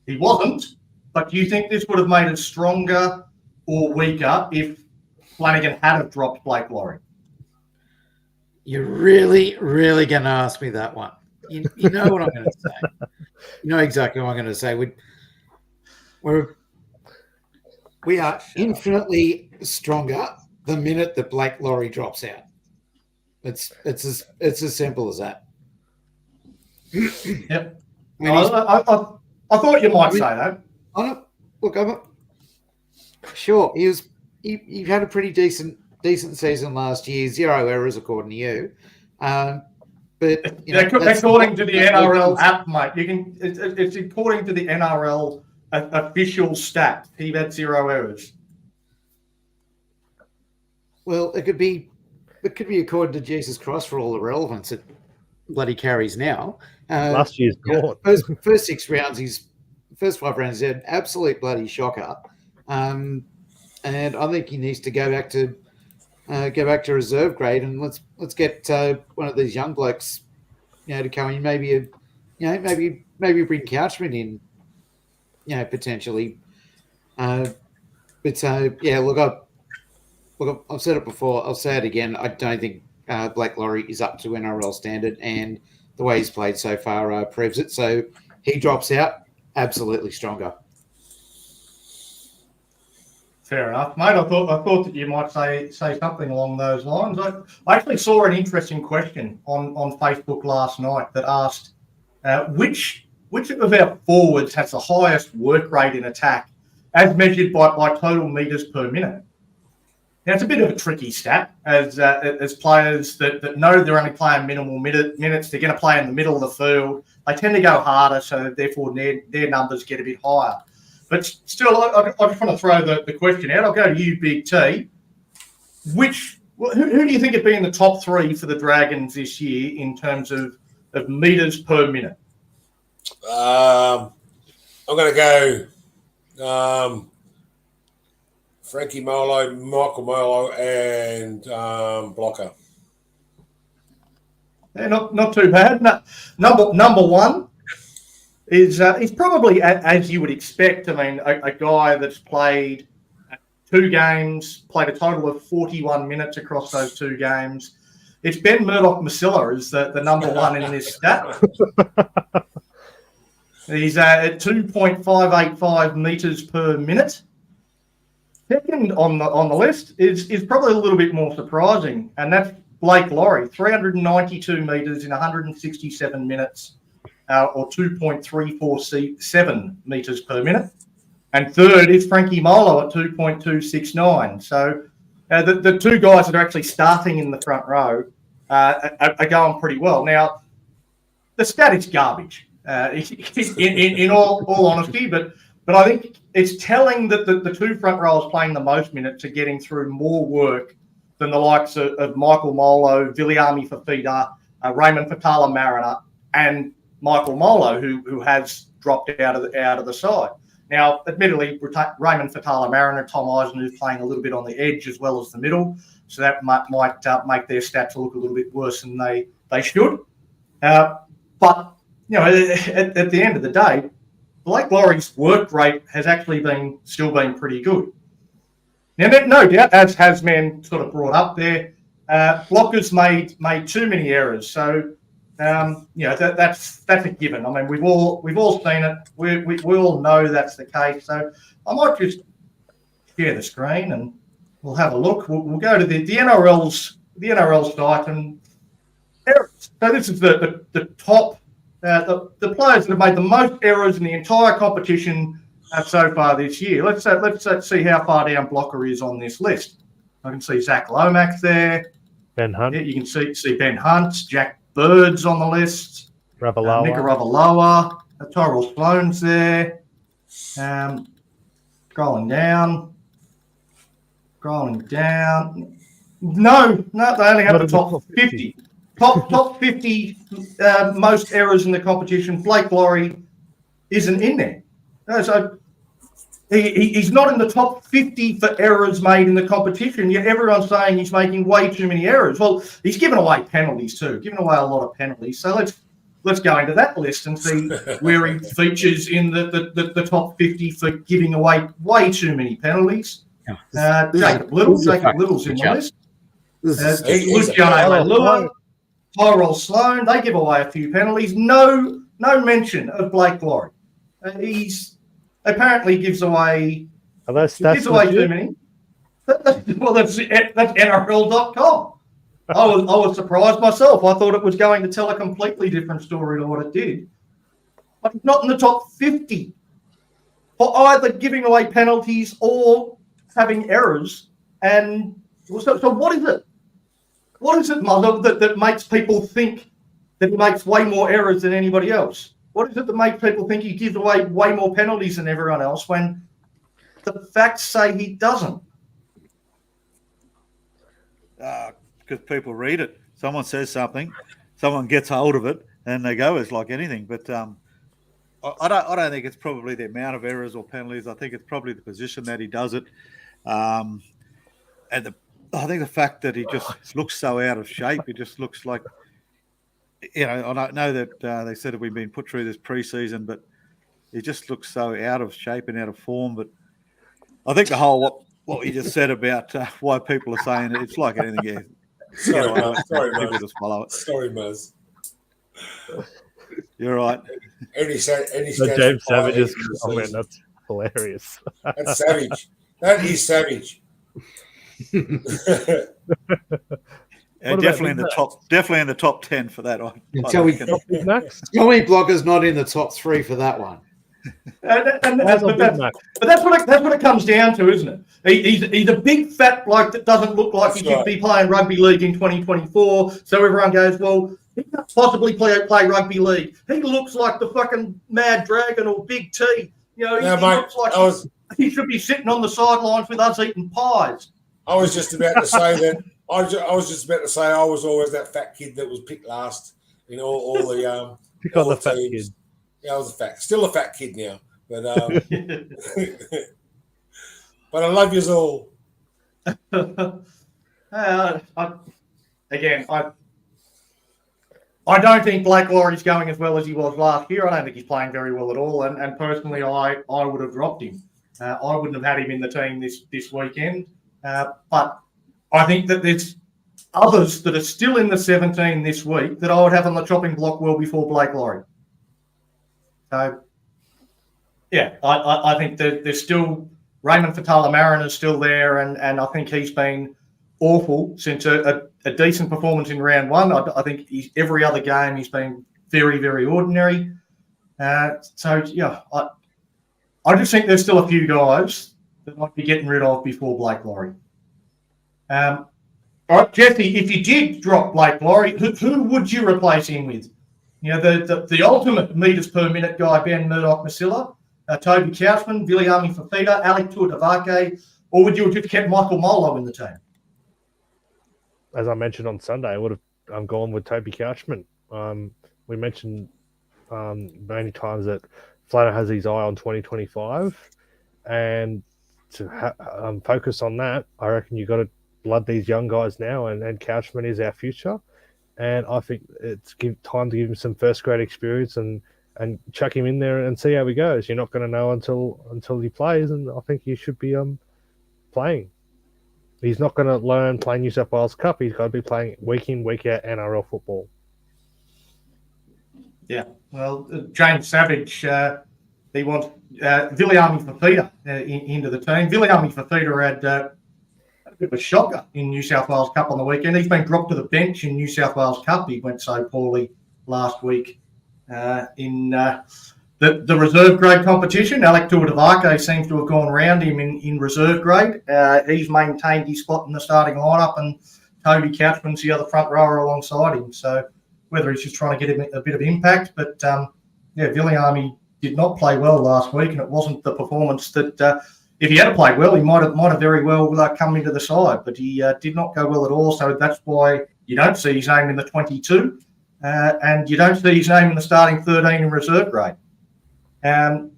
He wasn't, but do you think this would have made us stronger or weaker if Flanagan had have dropped Blake Laurie? You're really, really going to ask me that one. You know what I'm going to say. You know exactly what I'm going to say. We are infinitely stronger the minute that Blake Laurie drops out. It's as simple as that. Yep. I thought you might say that. Sure, he had a pretty decent season last year. 0 errors according to you. But according to the NRL app, mate, it's according to the NRL official stat. He had 0 errors. Well, it could be according to Jesus Christ for all the relevance it bloody carries now. Last year's gone. First 6 rounds, first 5 rounds, he's an absolute bloody shocker. And I think he needs to go back to reserve grade, and let's get one of these young blokes, to come in. Maybe bring Couchman in, potentially. I've said it before. I'll say it again. I don't think Blake Laurie is up to NRL standard, and the way he's played so far proves it. So he drops out, absolutely stronger. Fair enough, mate. I thought that you might say something along those lines. I actually saw an interesting question on Facebook last night that asked which of our forwards has the highest work rate in attack as measured by total metres per minute. Now, it's a bit of a tricky stat as players that know they're only playing minimal minutes. They're going to play in the middle of the field. They tend to go harder, so therefore their numbers get a bit higher. But still, I just want to throw the question out. I'll go to you, Big T. Who do you think would be in the top 3 for the Dragons this year in terms of metres per minute? I'm going to go Frankie Molo, Michael Molo, and Blocker. Yeah, not too bad. Number 1. is probably as you would expect. I mean, a guy that's played 2 games, played a total of 41 minutes across those 2 games. It's Ben Murdoch-Masilla is the number one in this stat. He's at 2.585 meters per minute. Second on the list is probably a little bit more surprising, and that's Blake Laurie, 392 meters in 167 minutes, or 2.347 meters per minute. And third is Frankie Molo at 2.269. So the 2 guys that are actually starting in the front row are going pretty well. Now, the stat is garbage, in all honesty, but I think it's telling that the 2 front rowers playing the most minutes are getting through more work than the likes of Michael Molo, Viliami Fafita, Raymond Fatala-Mariner, and Michael Molo, who has dropped out of the side. Now, admittedly, Raymond Fatala-Mariner, Tom Eisen, who's playing a little bit on the edge as well as the middle, so that might make their stats look a little bit worse than they should. But you know, at the end of the day, Blake Laurie's work rate has actually still been pretty good. Now, no doubt, as Hasman sort of brought up there, Blocker's made too many errors. So, you know, that's a given. I mean, we've all seen it. We all know that's the case. So, I might just share the screen and we'll have a look. We'll go to the NRL site and errors. So this is the top. The players that have made the most errors in the entire competition so far this year. Let's see how far down Blocker is on this list. I can see Zach Lomax there. Ben Hunt. Yeah, you can see Ben Hunt, Jack Bird's on the list. Ravalawa. Mika Ravalawa. Tyrell Sloan's there. Scrolling down. No, they only have the top 50. Top 50 most errors in the competition. Blake Laurie isn't in there. No, so he's not in the top 50 for errors made in the competition, yet everyone's saying he's making way too many errors. Well, he's given away penalties too, given away a lot of penalties. So let's go into that list and see where he features in the top 50 for giving away way too many penalties. Jacob Little's in the list. Luciano Leilua, Tyrell Sloan, they give away a few penalties. No mention of Blake Laurie. He's apparently gives away too many. Well, that's NRL.com. I was surprised myself. I thought it was going to tell a completely different story to what it did. But it's not in the top 50 for either giving away penalties or having errors. And so what is it? What is it, Muzzah, that makes people think that he makes way more errors than anybody else? What is it that makes people think he gives away way more penalties than everyone else when the facts say he doesn't? Because people read it. Someone says something, someone gets hold of it, and they go, it's like anything. But I don't think it's probably the amount of errors or penalties. I think it's probably the position that he does it. And I think the fact that he just looks so out of shape, he just looks like, you know, I know that they said that we've been put through this preseason, but he just looks so out of shape and out of form. But I think the whole what you just said about why people are saying it's like anything. Yeah. Sorry, Muzz. You're right. James Savage's comment, that's hilarious. That's savage. That is savage. Definitely in the top 10 for that one. Tell me Blocker's not in the top 3 for that one. But that's what it comes down to, isn't it? He's a big fat bloke that doesn't look like he should be playing rugby league in 2024. So everyone goes, well, he can't possibly play rugby league. He looks like the fucking Mad Dragon or Big T. You know, he looks like he should be sitting on the sidelines with us eating pies. I was just about to say that. I was just about to say I was always that fat kid that was picked last in all the pick on the fat teams. kid. Yeah, I was still a fat kid now, but but I love yous all. I don't think Blake Laurie's going as well as he was last year. I don't think he's playing very well at all. And personally, I would have dropped him. I wouldn't have had him in the team this weekend. But I think that there's others that are still in the 17 this week that I would have on the chopping block well before Blake Laurie. So, yeah, I think that there's still Raymond Fatala-Marin is still there, and I think he's been awful since a decent performance in round one. I think every other game he's been very, very ordinary. So, yeah, I just think there's still a few guys that might be getting rid of before Blake Laurie. All right, Jesse, if you did drop Blake Laurie, who would you replace him with? You know, the ultimate metres per minute guy, Ben Murdoch-Masila, Toby Couchman, Viliami Fafita, Alec Tuatavake, or would you have just kept Michael Molo in the team? As I mentioned on Sunday, I would have gone with Toby Couchman. We mentioned many times that Flatter has his eye on 2025, and to focus on that, I reckon you've got to blood these young guys now, and Couchman is our future. And I think it's time to give him some first grade experience and chuck him in there and see how he goes. You're not going to know until he plays, and I think he should be playing. He's not going to learn playing New South Wales Cup. He's got to be playing week in, week out NRL football. Yeah, well, James Savage, he wants Viliami Fafita into the team. Viliami Fafita had a bit of a shocker in New South Wales Cup on the weekend. He's been dropped to the bench in New South Wales Cup. He went so poorly last week in the reserve grade competition. Alec Tuatavake seems to have gone round him in reserve grade. He's maintained his spot in the starting lineup, and Toby Couchman's the other front rower alongside him. So whether he's just trying to get him a bit of impact, but Viliami did not play well last week, and it wasn't the performance that if he had played well, he might have very well come into the side, but he did not go well at all. So that's why you don't see his name in the 22, and you don't see his name in the starting 13 in reserve grade. Hasman,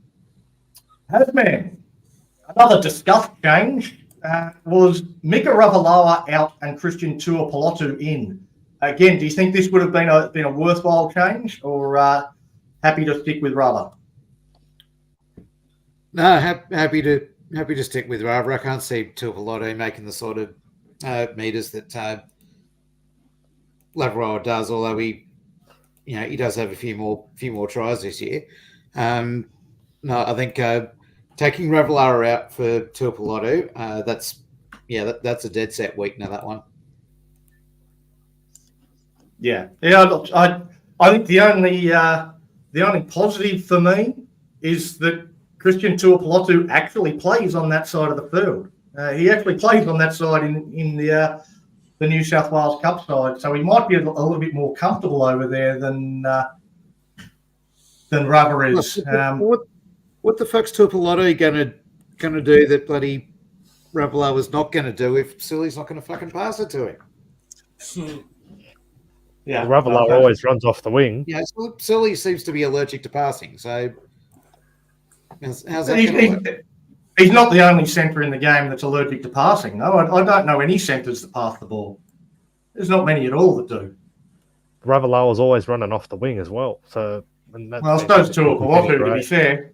another discussed change was Mika Ravalawa out and Christian Tuapolotu in. Again, do you think this would have been a worthwhile change, or happy to stick with Rava? No, happy to stick with Rava. I can't see Tuapolotu making the sort of meters that Lavroa does, although he does have a few more tries this year. No, I think taking Ravalawa out for Tuapolotu, that's a dead set week now, that one. Yeah. I think the only positive for me is that Christian Tuapolotu actually plays on that side of the field. He actually plays on that side in the New South Wales Cup side, so he might be a little bit more comfortable over there than Rubber is. What the fuck's Tuapolotu gonna do that bloody Ravalawa was not gonna do if Silly's not gonna fucking pass it to him? Yeah, Ravalawa always runs off the wing. Yeah, Silly seems to be allergic to passing. So how's that going to work? He's not the only centre in the game that's allergic to passing. No, I don't know any centres that pass the ball. There's not many at all that do. Ravalawa's always running off the wing as well. So, I suppose Tuapolotu, to be fair.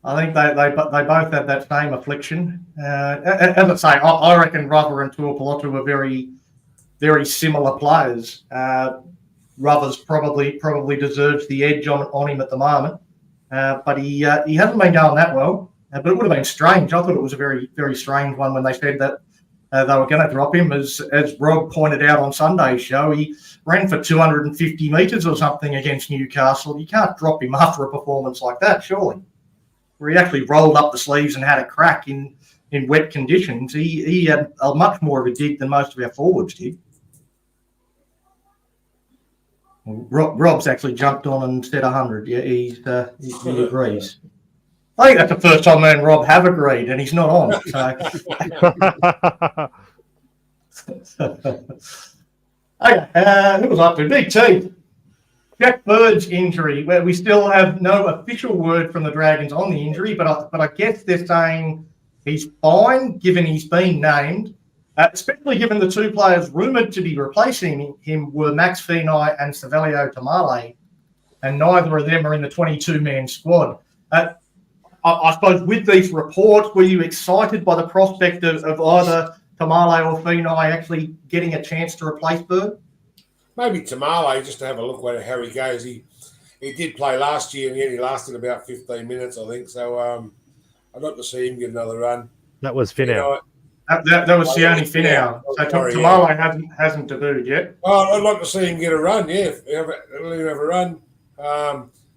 I think they both have that same affliction. As I say, I reckon Rubber and Tuapolotu are very, very similar players. Rubber's probably deserves the edge on him at the moment, but he hasn't been going that well. But it would have been strange. I thought it was a very, very strange one when they said that they were going to drop him. As Rob pointed out on Sunday's show, he ran for 250 metres or something against Newcastle. You can't drop him after a performance like that, surely. Where he actually rolled up the sleeves and had a crack in wet conditions. He had a much more of a dig than most of our forwards did. Rob's actually jumped on and said 100. Yeah, he agrees. I think that's the first time me and Rob have agreed, and he's not on. So. Okay, who was up to? Big T. Jack Bird's injury, where we still have no official word from the Dragons on the injury, but I guess they're saying he's fine, given he's been named, especially given the two players rumoured to be replacing him were Max Finai and Savelio Tamale, and neither of them are in the 22-man squad. I suppose with these reports, were you excited by the prospect of either Tamale or Finai actually getting a chance to replace Bird? Maybe Tamale, just to have a look at how he goes. He did play last year, and he only lasted about 15 minutes, I think. So I'd like to see him get another run. That was Finau. That was the only Finau. So Tamale hasn't debuted yet. Oh, I'd like to see him get a run, yeah. Let him have a run.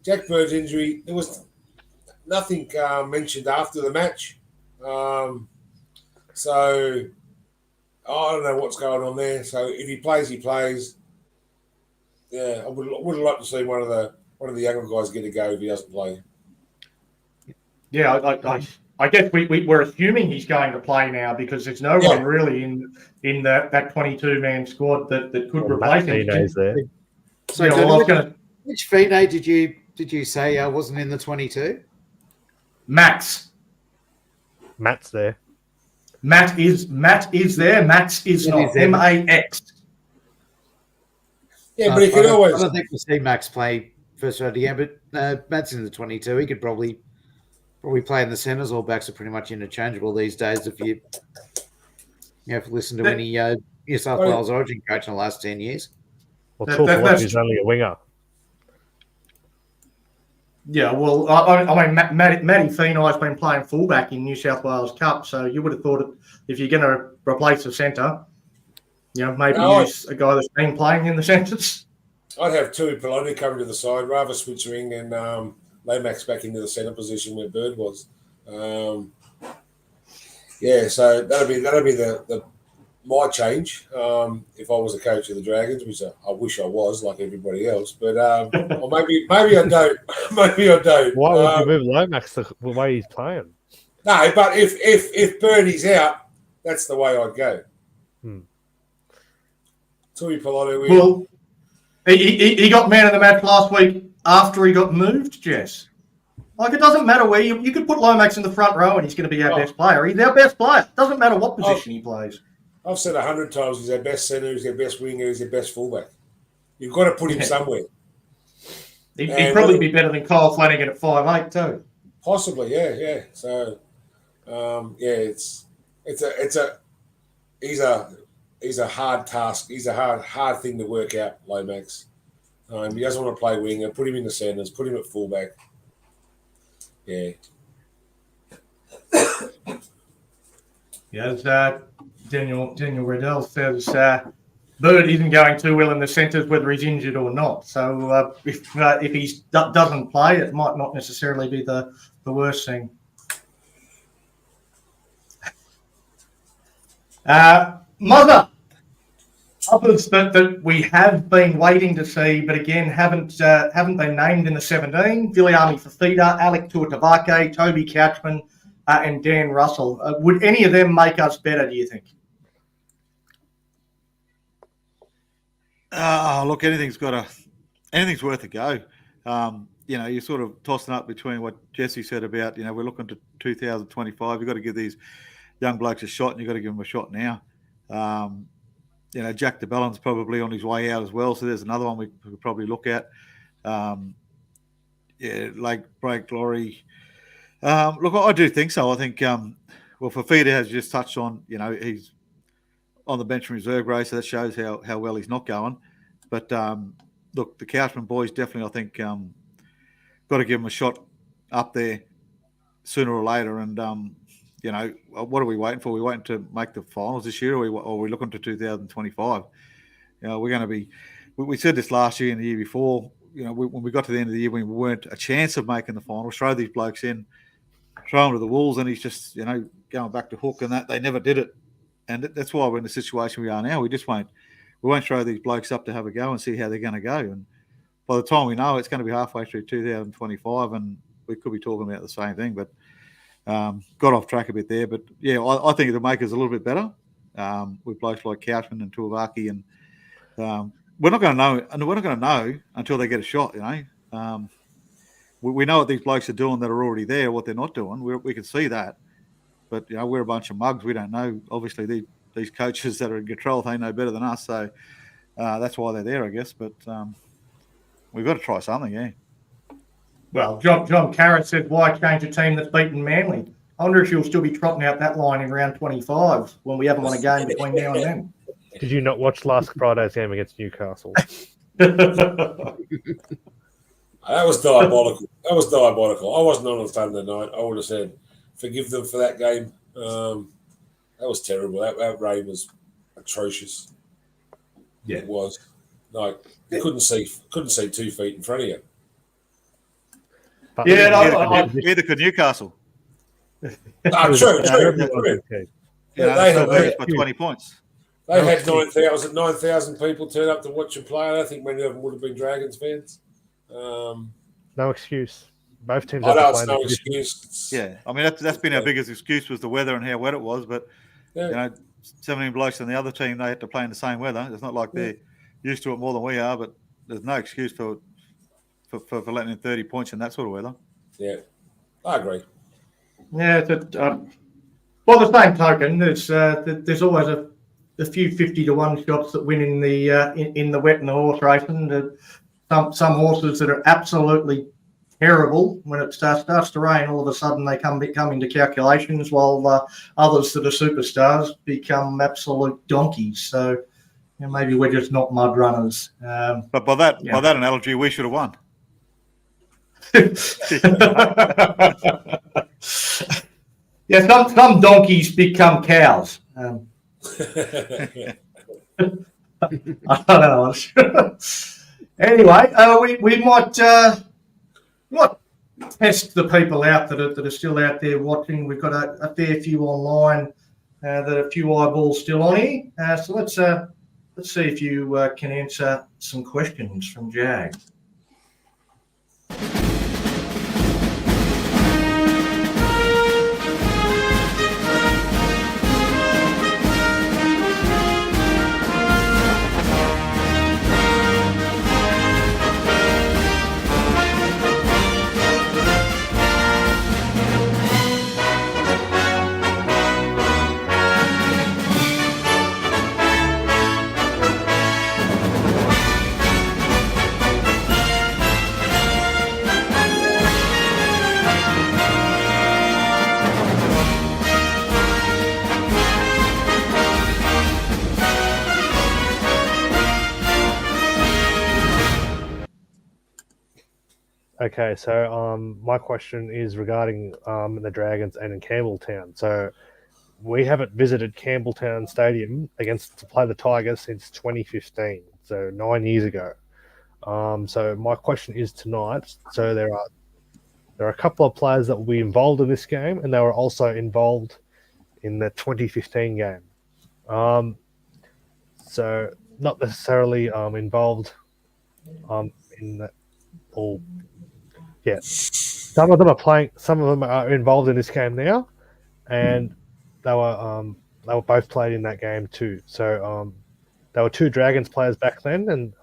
Jack Bird's injury, there was nothing mentioned after the match. So I don't know what's going on there. So if he plays, he plays. Yeah, I would like to see one of the younger guys get a go if he doesn't play. Yeah, I guess we're assuming he's going to play now because there's no one really in that 22-man squad that could replace him. There. So, which Finay did you say wasn't in the 22? Matt's there. Matt is there. Max is not. MAX. Yeah, but he could always. I don't think we'll see Max play first round again, but Matt's in the 22. He could probably play in the centres. All backs are pretty much interchangeable these days. If you have listened to any New South Wales Origin coach in the last 10 years. Well, Talk-a-Lot only a winger. Yeah, well, I mean, Matty Finai's been playing fullback in New South Wales Cup, so you would have thought if you're going to replace a centre, maybe use a guy that's been playing in the centres. I'd have Tui Peloni coming to the side, rather switching and Lomax back into the centre position where Bird was. So that'll be the my change if I was a coach of the Dragons, which I wish I was, like everybody else. But or maybe I don't. Maybe I don't. Why would you move Lomax the way he's playing? No, but if Birdie's out, that's the way I'd go. Tui Peloni. Well, he got man of the match last week after he got moved, Jess. Like, it doesn't matter where you could put Lomax in the front row and he's going to be our best player. He's our best player. Doesn't matter what position he plays. I've said 100 times he's our best centre, he's our best winger, he's our best fullback. You've got to put him somewhere. He'd probably be better than Kyle Flanagan at 5'8" too. Possibly, yeah. So, he's a hard task. He's a hard thing to work out, Lomax. He doesn't want to play winger. Put him in the centres. Put him at fullback. Yeah. As Daniel Riddell says, Bird isn't going too well in the centres, whether he's injured or not. So if he doesn't play, it might not necessarily be the worst thing. Muzzah, others that we have been waiting to see, but again haven't been named in the 17. Viliami Fafita, Alec Tuatavake, Toby Couchman, and Dan Russell. Would any of them make us better, do you think? Look, anything's worth a go. You're sort of tossing up between what Jesse said about, we're looking to 2025. You've got to give these young blokes a shot, and you've got to give them a shot now. Jack DeBellin's probably on his way out as well, so there's another one we could probably look at. Like Break Glory. Look, I do think so. I think, Fafita has just touched on, he's on the bench in reserve grade, so that shows how well he's not going. But, look, the Couchman boys definitely, I think, got to give them a shot up there sooner or later. And, what are we waiting for? Are we waiting to make the finals this year, or are we looking to 2025? We're going to be – we said this last year and the year before, when we got to the end of the year, we weren't a chance of making the finals, throw these blokes in, throw them to the Wolves, and he's just, going back to hook, and that they never did it. And that's why we're in the situation we are now. We won't throw these blokes up to have a go and see how they're going to go. And by the time we know, it's going to be halfway through 2025, and we could be talking about the same thing. But got off track a bit there. But yeah, I think it'll make us a little bit better with blokes like Couchman and Tuivaki, and we're not going to know, and we're not going to know until they get a shot. We know what these blokes are doing that are already there, what they're not doing. We can see that. But, we're a bunch of mugs. We don't know. Obviously, these coaches that are in control, they know better than us. So that's why they're there, I guess. But we've got to try something, yeah. Well, John Carrot said, why change a team that's beaten Manly? I wonder if you'll still be trotting out that line in round 25 when we haven't won a game between now and then. Did you not watch last Friday's game against Newcastle? That was diabolical. I wasn't on Sunday night. I would have said, forgive them for that game. That was terrible. That rain was atrocious. Yeah, it was. Like you couldn't see 2 feet in front of you. But neither could Newcastle. True. Yeah, they had by 20 points. They had 9,000 people turn up to watch them play. I don't think many of them would have been Dragons fans. No excuse. Both teams. I know it's no excuse. Yeah, I mean that's been our biggest excuse was the weather and how wet it was. But 17 blokes on the other team, they had to play in the same weather. It's not like they're used to it more than we are. But there's no excuse for letting in 30 points in that sort of weather. Yeah, I agree. Yeah, by the same token, there's always a few 50-1 shots that win in the wet and the horse racing. Some horses that are absolutely terrible when it starts to rain. All of a sudden, they come into calculations, while others that are superstars become absolute donkeys. So maybe we're just not mud runners. But by that analogy, we should have won. Yeah, some donkeys become cows. I don't know. Anyway, we might test the people out that are still out there watching. We've got a fair few online, that a few eyeballs still on here. So let's see if you can answer some questions from Jag. Okay, so my question is regarding the Dragons and in Campbelltown. So we haven't visited Campbelltown Stadium to play the Tigers since 2015, so 9 years ago. So my question is tonight. So there are a couple of players that will be involved in this game, and they were also involved in the 2015 game. So not necessarily involved in that all. Yeah, some of them are playing. Some of them are involved in this game now, and they were both played in that game too. So there were 2 Dragons players back then, and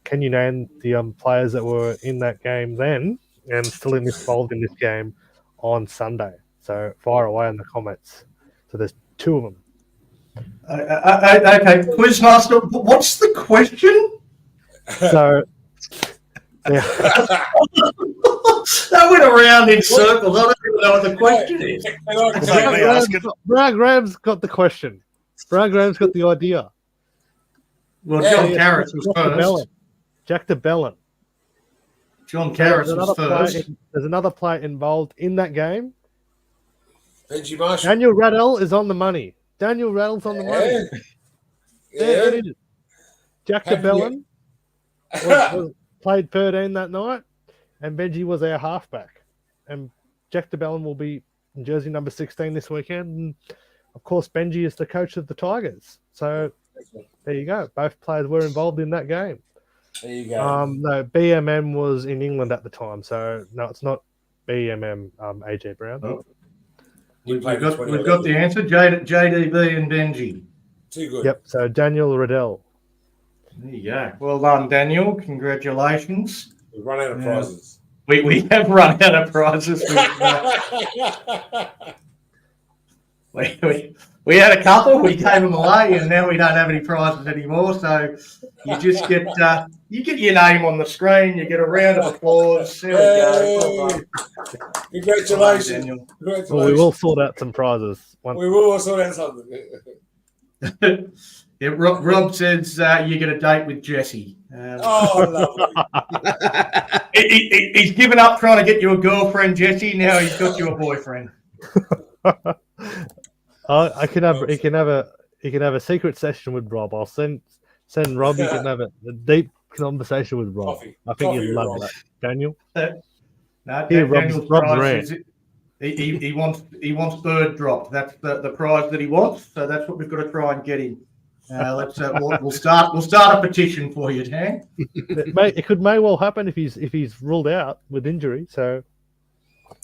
can you name the players that were in that game then and still involved in this game on Sunday? So fire away in the comments. So there's 2 of them. Okay, Quizmaster, what's the question? So. Yeah. That went around in circles. I don't even know what the question is. Brad Graham's got the question. Brad Graham's got the idea. Well, John Carrot was first. Jack de Bellin. John Carrot was first. There's another player involved in that game. Benji Marshall. Daniel Raddell is on the money. Daniel Raddell's on the money. Yeah. There it is. Jack de Bellin played 13 that night, and Benji was our halfback. And Jack de Bellin will be in jersey number 16 this weekend. And of course, Benji is the coach of the Tigers. So there you go. Both players were involved in that game. There you go. No, BMM was in England at the time. So no, it's not BMM, AJ Brown. Oh. We've got the answer. JDB and Benji. Too good. Yep. So Daniel Raddell. There you go. Well done, Daniel. Congratulations. We've run out of prizes. We have run we We had a couple, we gave them away, and now we don't have any prizes anymore. So you just get your name on the screen, you get a round of applause. There we go. Congratulations. Daniel. Congratulations. Well, we will sort out some prizes. We will sort out something. Yeah, Rob says you get a date with Jesse. Lovely. He's given up trying to get you a girlfriend, Jesse. Now he's got you a boyfriend. He can have a secret session with Rob. I'll send Rob. You can have a deep conversation with Rob. I think you'd love Rob. that, Daniel. No, Here, Daniel's Rob's prize rare. is he wants bird dropped. That's the prize that he wants. So that's what we've got to try and get him. We'll start a petition for you, Dan. It may well happen if he's ruled out with injury. So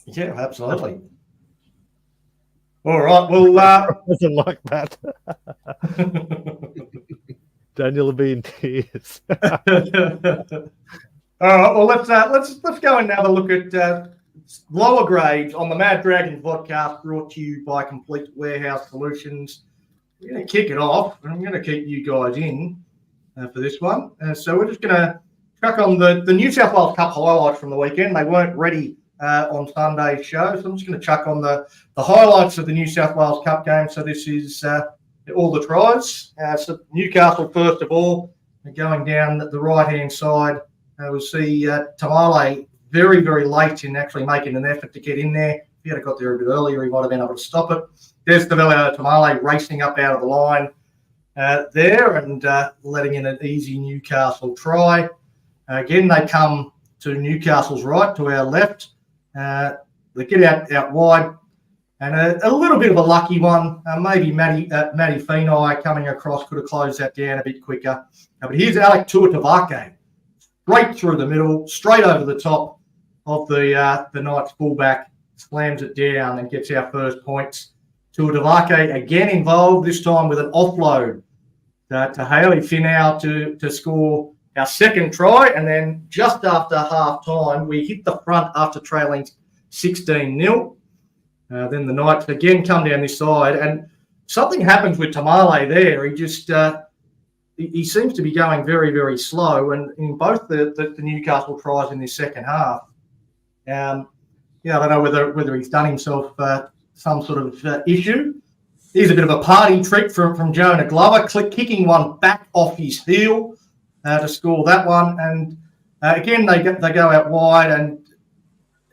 yeah, absolutely. All right, well, doesn't like that. Daniel will be in tears. All right, well, let's go and have a look at lower grades on the Mad Dragons podcast, brought to you by Complete Warehouse Solutions. We're going to kick it off, and I'm going to keep you guys in for this one. So we're just going to chuck on the New South Wales Cup highlights from the weekend. They weren't ready on Sunday's show, so I'm just going to chuck on the highlights of the New South Wales Cup game. So this is all the tries. So Newcastle, first of all, going down the right-hand side. We'll see Tamale very, very late in actually making an effort to get in there. If he had got there a bit earlier, he might have been able to stop it. There's Develio Tamale racing up out of the line there and letting in an easy Newcastle try. Again, they come to Newcastle's right, to our left. They get out wide. And a little bit of a lucky one. Maybe Matty Feeney coming across could have closed that down a bit quicker. But here's Alec Tuatavake. Straight through the middle, straight over the top of the Knights fullback, slams it down and gets our first points. Tuatavake again involved, this time with an offload to Haley Finau to score our second try. And then just after half time, we hit the front after trailing 16-0. Then the Knights again come down this side, and something happens with Tamale there. He just he seems to be going very, very slow. And in both the Newcastle tries in this second half, I don't know whether he's done himself some sort of issue. Here's a bit of a party trick from Jonah Glover, kicking one back off his heel to score that one. And again, they go out wide, and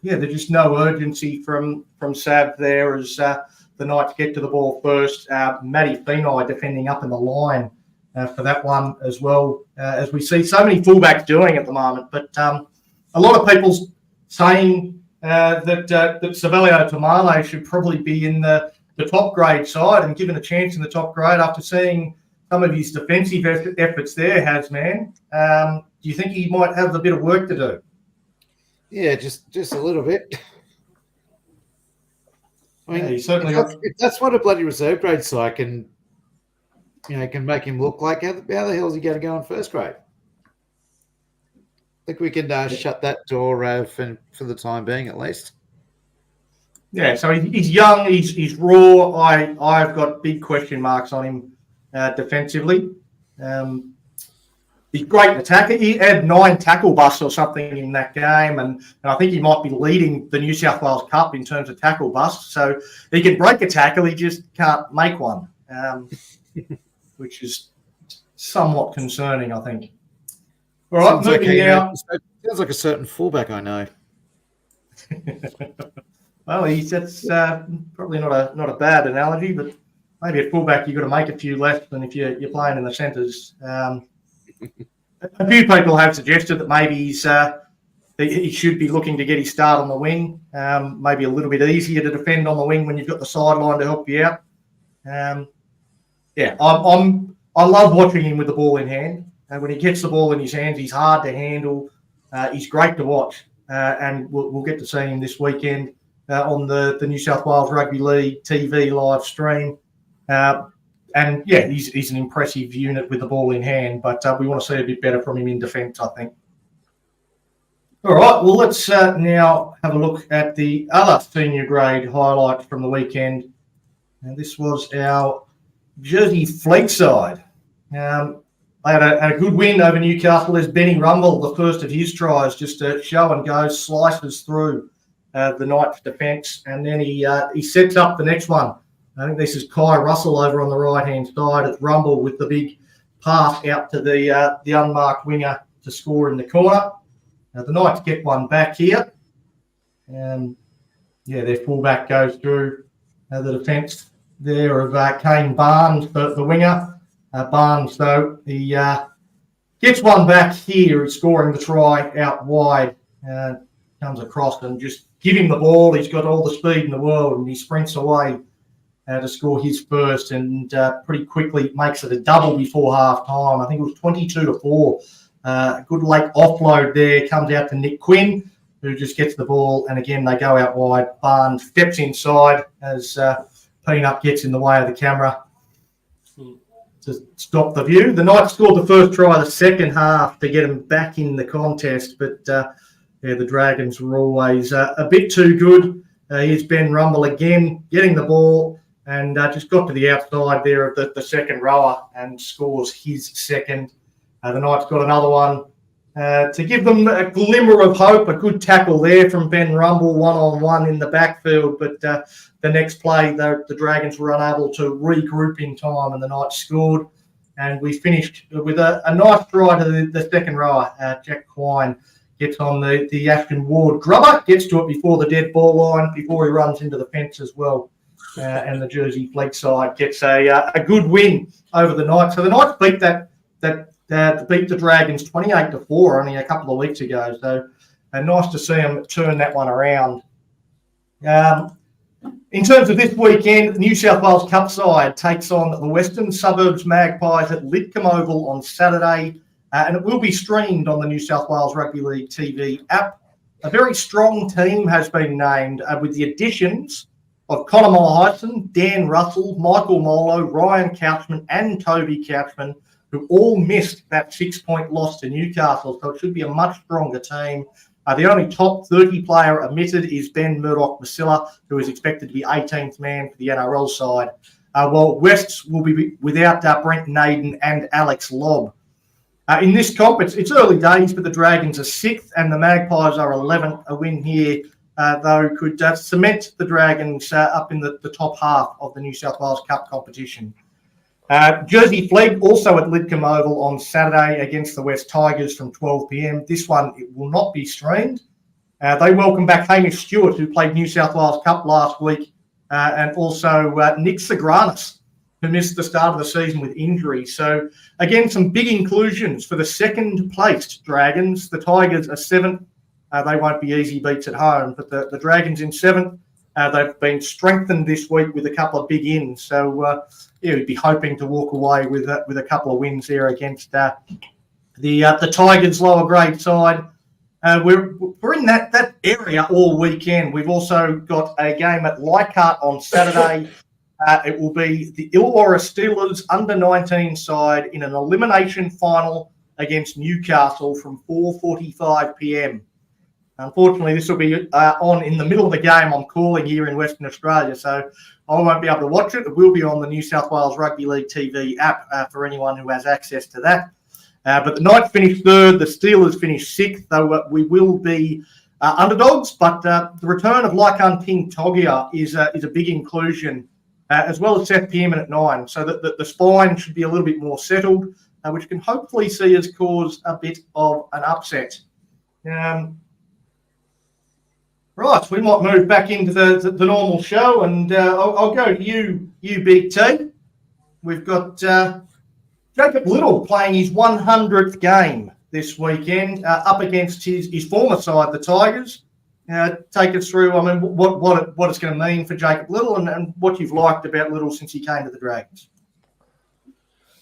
there's just no urgency from Sav there as the Knights get to the ball first. Matty Feeney defending up in the line for that one as well, as we see so many fullbacks doing at the moment. But a lot of people saying that Savelio Tamale should probably be in the top grade side and given a chance in the top grade after seeing some of his defensive efforts there, Hasman. Do you think he might have a bit of work to do? Yeah, just a little bit. I mean, certainly that's what a bloody reserve grade's like, and can make him look like how the hell is he going to go in first grade? I think we can shut that door for the time being, at least. Yeah, so he's young, he's raw. I've got big question marks on him defensively. He's great in attack. He had 9 tackle busts or something in that game, and I think he might be leading the New South Wales Cup in terms of tackle busts. So he can break a tackle, he just can't make one, which is somewhat concerning, I think. All right, moving now. Sounds like a certain fullback I know. Well, that's probably not a bad analogy, but maybe at fullback you've got to make a few less than if you're playing in the centres. A few people have suggested that maybe he should be looking to get his start on the wing. Maybe a little bit easier to defend on the wing when you've got the sideline to help you out. I love watching him with the ball in hand. When he gets the ball in his hands, he's hard to handle. He's great to watch, and we'll get to see him this weekend on the New South Wales Rugby League TV live stream. And he's an impressive unit with the ball in hand, but we want to see a bit better from him in defence, I think. All right, well, let's now have a look at the other senior grade highlights from the weekend. And this was our Jersey Fleet side. They had a good win over Newcastle. There's Benny Rumble, the first of his tries, just a show and go, slices through the Knights' defence, and then he sets up the next one. I think this is Kai Russell over on the right-hand side. It's Rumble with the big pass out to the unmarked winger to score in the corner. The Knights get one back here. Their fullback goes through the defence there of Kane Barnes, the winger. Barnes, though, he gets one back here, scoring the try out wide. Comes across and just give him the ball. He's got all the speed in the world, and he sprints away to score his first, and pretty quickly makes it a double before half time. I think it was 22-4. Good late offload there. Comes out to Nick Quinn, who just gets the ball, and again they go out wide. Barnes steps inside as Peanut gets in the way of the camera to stop the view. The Knights scored the first try of the second half to get them back in the contest, but the Dragons were always a bit too good. Here's Ben Rumble again, getting the ball, and just got to the outside there of the second rower and scores his second. The Knights got another one to give them a glimmer of hope. A good tackle there from Ben Rumble, one-on-one in the backfield, but the next play, the Dragons were unable to regroup in time, and the Knights scored. And we finished with a nice try to the second rower. Jack Quine gets on the Ashton Ward grubber, gets to it before the dead ball line, before he runs into the fence as well. And the Jersey Fleet side gets a good win over the Knights. So the Knights beat beat the Dragons 28-4 only a couple of weeks ago. So nice to see them turn that one around. In terms of this weekend, New South Wales Cup side takes on the Western Suburbs Magpies at Lidcombe Oval on Saturday, and it will be streamed on the New South Wales Rugby League TV app. A very strong team has been named with the additions of Connor Mollohyson, Dan Russell, Michael Molo, Ryan Couchman and Toby Couchman, who all missed that 6-point loss to Newcastle, so it should be a much stronger team. The only top 30 player omitted is Ben Murdoch-Masilla, who is expected to be 18th man for the NRL side, while Wests will be without Brent Naden and Alex Lobb. In this comp, it's early days, but the Dragons are 6th and the Magpies are 11th. A win here, though, could cement the Dragons up in the top half of the New South Wales Cup competition. Jersey Fleet also at Lidcombe Oval on Saturday against the West Tigers from 12 p.m. This one, it will not be streamed. They welcome back Hamish Stewart, who played New South Wales Cup last week, and also Nick Sagranis, who missed the start of the season with injury. So, again, some big inclusions for the second-placed Dragons. The Tigers are 7th. They won't be easy beats at home, but the Dragons in 7th. They've been strengthened this week with a couple of big ins. So, we'd be hoping to walk away with a couple of wins there against the Tigers' lower grade side. We're in that area all weekend. We've also got a game at Leichhardt on Saturday. It will be the Illawarra Steelers under-19 side in an elimination final against Newcastle from 4:45 p.m. Unfortunately, this will be on in the middle of the game I'm calling here in Western Australia, so I won't be able to watch it. It will be on the New South Wales Rugby League TV app for anyone who has access to that. But the Knights finished 3rd, the Steelers finished 6th, though we will be underdogs. But the return of Laikan King Togia is a big inclusion, as well as Seth Pearman at 9. So that the spine should be a little bit more settled, which can hopefully see us cause a bit of an upset. Right, we might move back into the normal show, and I'll go to you Big T. We've got Jacob Little playing his 100th game this weekend up against his former side, the Tigers. Take us through, I mean, what it's going to mean for Jacob Little and what you've liked about Little since he came to the Dragons.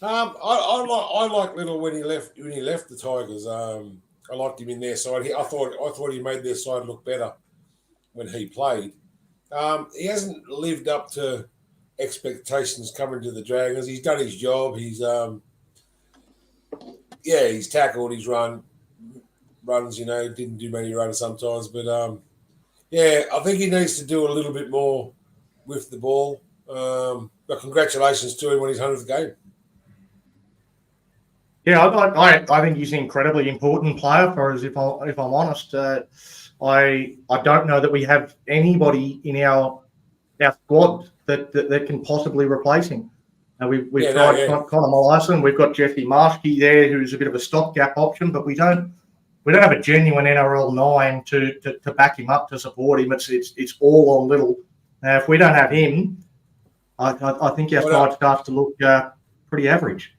I like Little when he left the Tigers. I liked him in their side. I thought he made their side look better when he played. He hasn't lived up to expectations coming to the Dragons. He's done his job. He's tackled, he's runs, didn't do many runs sometimes, but I think he needs to do a little bit more with the ball. But congratulations to him on his 100th game. Yeah, I think he's an incredibly important player for us. If I'm honest, I don't know that we have anybody in our squad that can possibly replace him. We've tried Connor Mollison. We've got Jesse Marshke there, who's a bit of a stopgap option, but we don't have a genuine NRL 9 to back him up, to support him. It's all on Little. Now, if we don't have him, I think our side starts to look pretty average.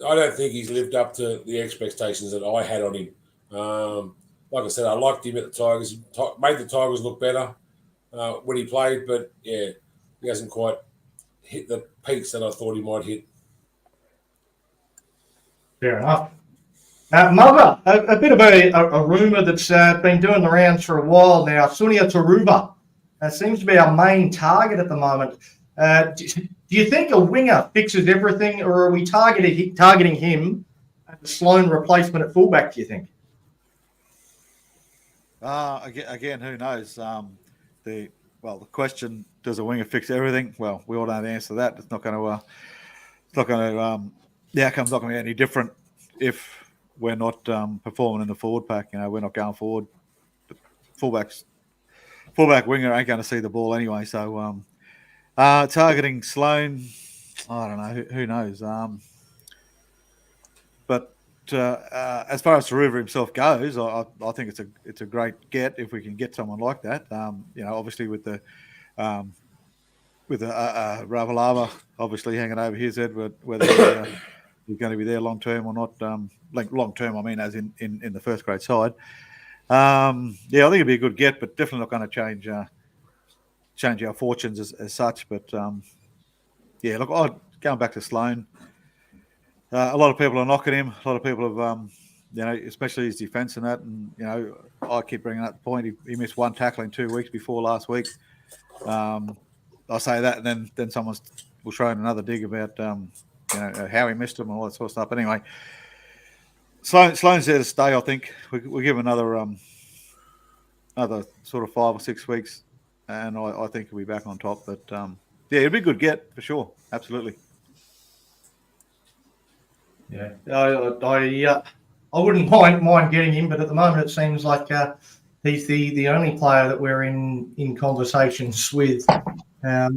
I don't think he's lived up to the expectations that I had on him. Like I said, I liked him at the Tigers. He made the Tigers look better when he played, but yeah, he hasn't quite hit the peaks that I thought he might hit. Fair enough. Muzzah, a bit of a rumour that's been doing the rounds for a while now. Sunia Taruva seems to be our main target at the moment. Do you think a winger fixes everything, or are we targeting him as a Sloan replacement at fullback, do you think? Again, who knows? The question, does a winger fix everything? Well, we all know the answer to that. It's not going to. The outcome's not going to be any different if we're not performing in the forward pack. We're not going forward. The fullback winger ain't going to see the ball anyway. So targeting Sloan, I don't know. Who knows? But as far as Taruva himself goes, I think it's a great get if we can get someone like that. Obviously with the Ravalava obviously hanging over his head, whether he's going to be there long term or not. Long term, I mean, as in the first grade side. I think it'd be a good get, but definitely not going to change our fortunes as such. But look, going back to Sloan. A lot of people are knocking him. A lot of people have, especially his defence and that. And, I keep bringing up the point. He missed one tackle in 2 weeks before last week. I say that, and then someone will throw in another dig about, how he missed him and all that sort of stuff. But anyway, Sloan's there to stay, I think. We'll give him another sort of 5 or 6 weeks, and I think he'll be back on top. But, it'd be a good get for sure. Absolutely. Yeah, I wouldn't mind getting him, but at the moment it seems like he's the only player that we're in conversations with. A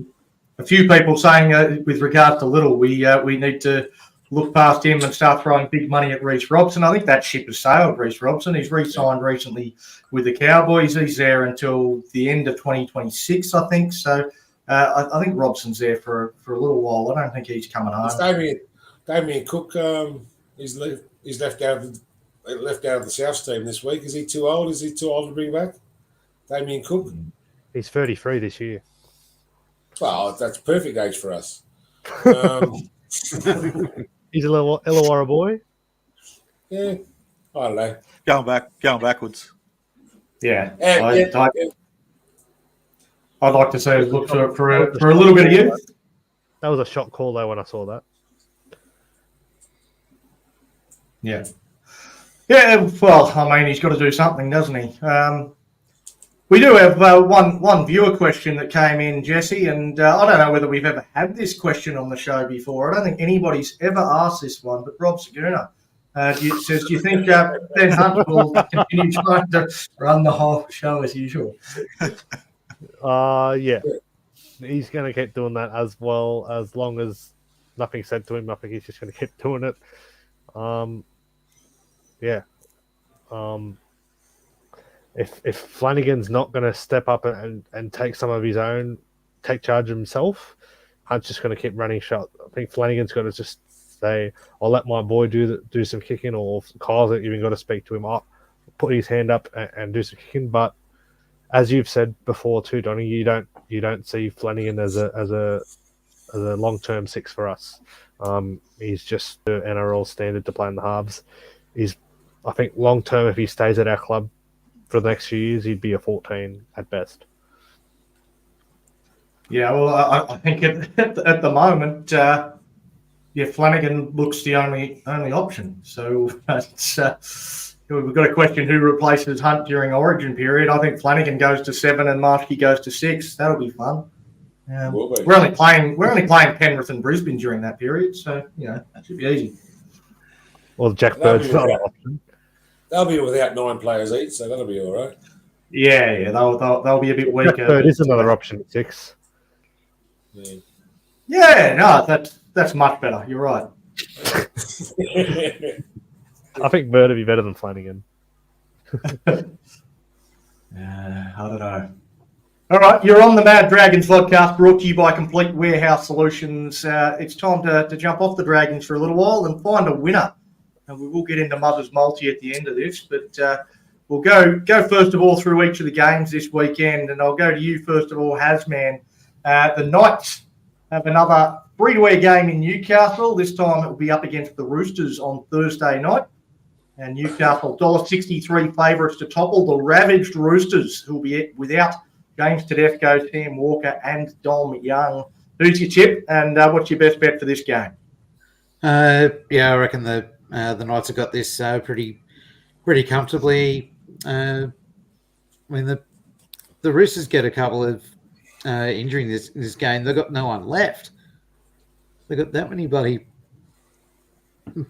few people saying with regard to Little, we need to look past him and start throwing big money at Reece Robson. I think that ship has sailed. Reece Robson, he's re-signed recently with the Cowboys. He's there until the end of 2026, I think. So I think Robson's there for a little while. I don't think he's coming home. Damien Cook, he's left out of the South team this week. Is he too old? Is he too old to bring back? Damien Cook? He's 33 this year. Well, that's perfect age for us. He's a little Illawarra boy. Yeah, I don't know. Going backwards. Yeah, I'd like to say look for a little bit of youth. That was a shot call though when I saw that. Yeah. Yeah, well, I mean, he's got to do something, doesn't he? We do have one viewer question that came in, Jesse, and I don't know whether we've ever had this question on the show before. I don't think anybody's ever asked this one, but Rob Saguna says, do you think Ben Hunt will continue trying to run the whole show as usual? Yeah. He's going to keep doing that as well, as long as nothing's said to him. I think he's just going to keep doing it. If Flanagan's not going to step up and take some of his own, take charge of himself, Hunt's just going to keep running shot. I think Flanagan's got to just say, I'll let my boy do some kicking, or Kyle's even got to speak to him up, put his hand up and do some kicking. But as you've said before too, Donnie, you don't see Flanagan as a long-term six for us. He's just the NRL standard to play in the halves. I think long-term, if he stays at our club for the next few years, he'd be a 14 at best. Yeah, well, I think at the moment, Flanagan looks the only option. So we've got a question: who replaces Hunt during Origin period? I think Flanagan goes to 7 and Marshke goes to 6. That'll be fun. Will be. We're only playing Penrith and Brisbane during that period, so that should be easy. Well, Jack Bird's not an option. They'll be without 9 players each, so that'll be all right. Yeah, they'll be a bit weaker. Jack Bird is another option at 6. Yeah, no, that's much better. You're right. I think Bird would be better than Flanagan. I don't know. All right, you're on the Mad Dragons podcast, brought to you by Complete Warehouse Solutions. It's time to jump off the Dragons for a little while and find a winner. And we will get into Muzzah's multi at the end of this, but we'll go first of all through each of the games this weekend, and I'll go to you first of all, Hasman. The Knights have another free-to-air game in Newcastle. This time it will be up against the Roosters on Thursday night. And Newcastle, $1.63 favourites to topple the ravaged Roosters, who will be without James Tedesco, Sam Walker, and Dom Young. Who's your tip, and what's your best bet for this game? I reckon the Knights have got this pretty comfortably. I mean, the Roosters get a couple of injuries in this game. They've got no one left. They've got that many bloody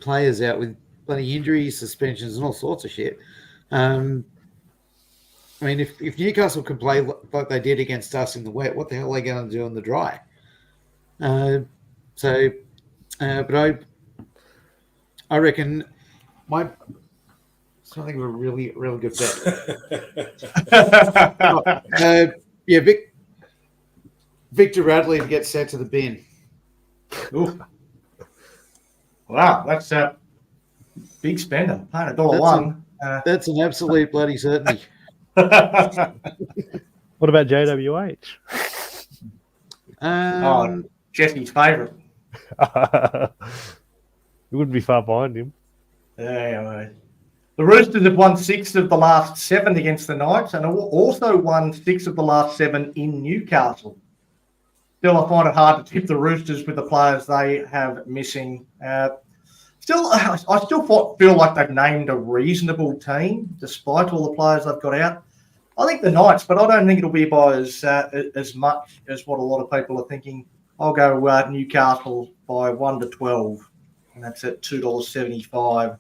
players out with bloody injuries, suspensions, and all sorts of shit. I mean, if Newcastle can play like they did against us in the wet, what the hell are they going to do in the dry? But I reckon I think we're a really, really good bet. Victor Radley to get sent to the bin. Ooh. Wow, that's a big spender. Paying $1.01. That's an absolute bloody certainty. What about JWH? Jesse's favourite. You wouldn't be far behind him. Yeah, the Roosters have won 6 of the last 7 against the Knights and also won 6 of the last 7 in Newcastle. Still, I find it hard to tip the Roosters with the players they have missing. I still feel like they've named a reasonable team despite all the players they've got out. I think the Knights, but I don't think it'll be by as much as what a lot of people are thinking. I'll go Newcastle by 1-12, and that's at $2.75.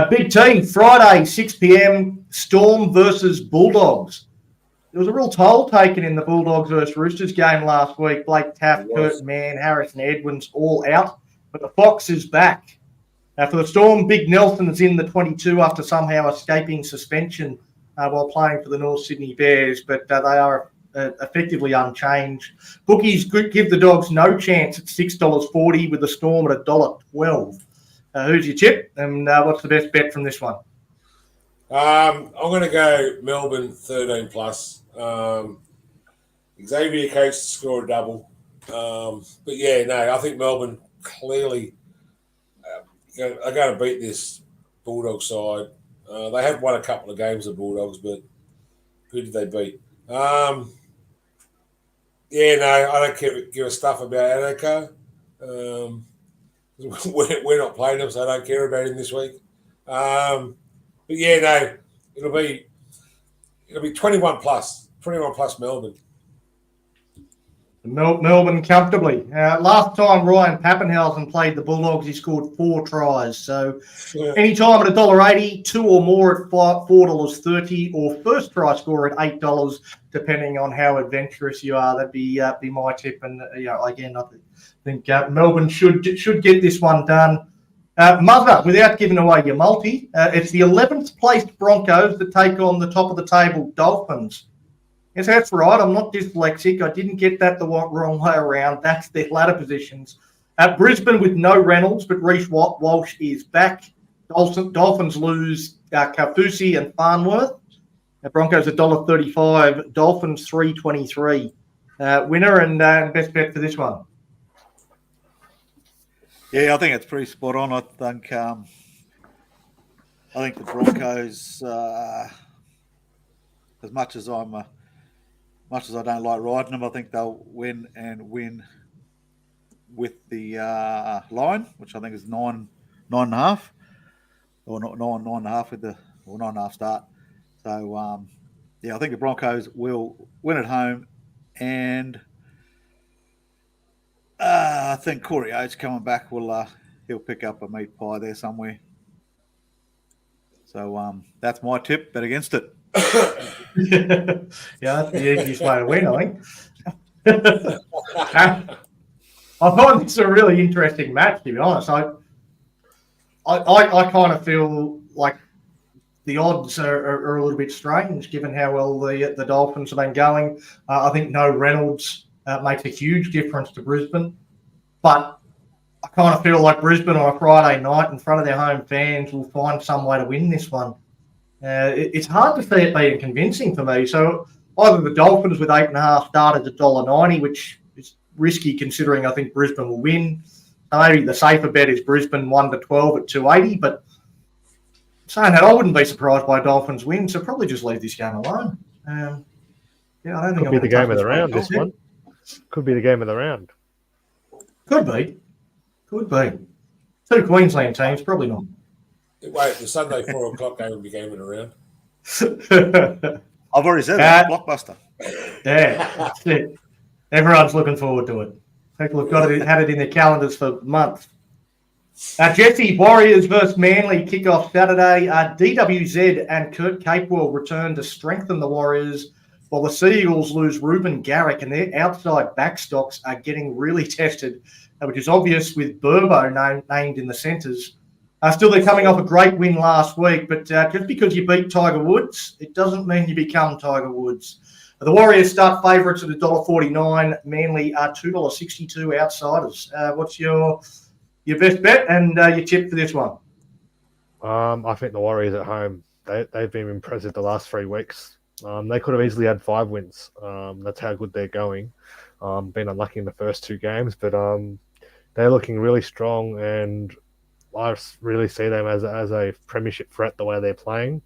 Big team, Friday, 6 p.m, Storm versus Bulldogs. There was a real toll taken in the Bulldogs versus Roosters game last week. Blake Taft, Kurt Mann, Harrison Edwins all out, but the Fox is back. For the Storm, Big Nelson's in the 22 after somehow escaping suspension while playing for the North Sydney Bears, but they are effectively unchanged. Bookies give the Dogs no chance at $6.40 with the Storm at $1.12. Who's your tip, and what's the best bet from this one? I'm going to go Melbourne 13 plus. Xavier Coates to score a double. But yeah, no, I think Melbourne clearly are going to beat this Bulldog side. They have won a couple of games of Bulldogs, but who did they beat? I don't give a stuff about Anoko. We're not playing him, so I don't care about him this week. But yeah, no, it'll be 21 plus Melbourne. Melbourne comfortably. Last time Ryan Pappenhausen played the Bulldogs, he scored 4 tries. So anytime at $1.80, 2 or more at $4.30, or first try score at $8, depending on how adventurous you are. That'd be my tip. And again, I think Melbourne should get this one done. Muzzah, without giving away your multi, it's the 11th placed Broncos that take on the top of the table Dolphins. Yes, that's right. I'm not dyslexic. I didn't get that the wrong way around. That's their ladder positions. Brisbane with no Reynolds, but Reece Walsh is back. Dolphins lose Kaufusi and Farnworth. Broncos $1.35. Dolphins $3.23. Winner and best bet for this one. Yeah, I think it's pretty spot on. I think the Broncos, as much as I don't like riding them, I think they'll win with the line, which I think is 9.5, or not 9.5 with the 9.5 start. So I think the Broncos will win at home, and I think Corey Oates coming back will he'll pick up a meat pie there somewhere. So that's my tip, bet against it. Yeah, that's the easiest way to win, I think. I find this a really interesting match, to be honest. I kind of feel like the odds are a little bit strange given how well the Dolphins have been going. I think no Reynolds makes a huge difference to Brisbane, but I kind of feel like Brisbane on a Friday night in front of their home fans will find some way to win this one. It's hard to see it being convincing for me. So either the Dolphins with 8.5 started at $1.90, which is risky considering I think Brisbane will win. Maybe the safer bet is Brisbane 1-12 at $2.80, but saying that, I wouldn't be surprised by a Dolphins win, so probably just leave this game alone. I don't think Could be the game of the round, this one. Could be the game of the round. Could be. Two Queensland teams, probably not. Wait, the Sunday 4 o'clock game will be game of the round. I've already said that. Blockbuster. Yeah, that's it. Everyone's looking forward to it. People have had it in their calendars for months. Jesse, Warriors versus Manly kick-off Saturday. DWZ and Kurt Capewell return to strengthen the Warriors, while the Sea Eagles lose Ruben Garrick, and their outside backstocks are getting really tested, which is obvious with Burbo named in the centres. Still, they're coming off a great win last week, but just because you beat Tiger Woods, it doesn't mean you become Tiger Woods. The Warriors start favourites at $1.49. Manly are $2.62 outsiders. What's your best bet and your tip for this one? I think the Warriors at home, they've been impressive the last 3 weeks. They could have easily had 5 wins. That's how good they're going. Been unlucky in the first 2 games, but they're looking really strong, and I really see them as a premiership threat the way they're playing.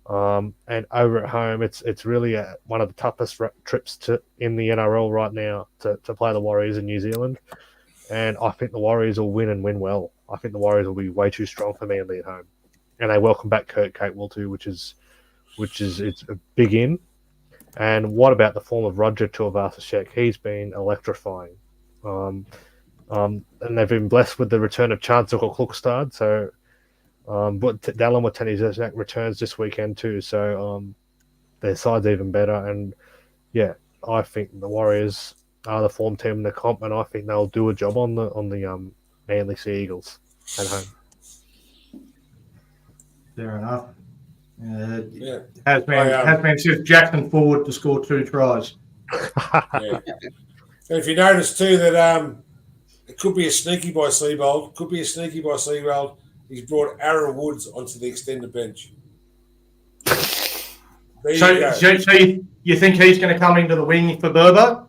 And over at home, it's really one of the toughest trips in the NRL right now to play the Warriors in New Zealand. And I think the Warriors will win and win well. I think the Warriors will be way too strong for Manly at home. And they welcome back Kurt Capewell too, which is it's a big in. And what about the form of Roger Tuivasa-Sheck? He's been electrifying. And they've been blessed with the return of Chancellor Klukstad. So, but Dallin Watene-Zezak returns this weekend too. So, their side's even better. And yeah, I think the Warriors are the form team in the comp, and I think they'll do a job on the Manly Sea Eagles at home. Fair enough. Has been since Jackson forward to score 2 tries. Yeah. And if you notice too that it could be a sneaky by Seabold, he's brought Aaron Woods onto the extended bench. So you think he's going to come into the wing for Burbo?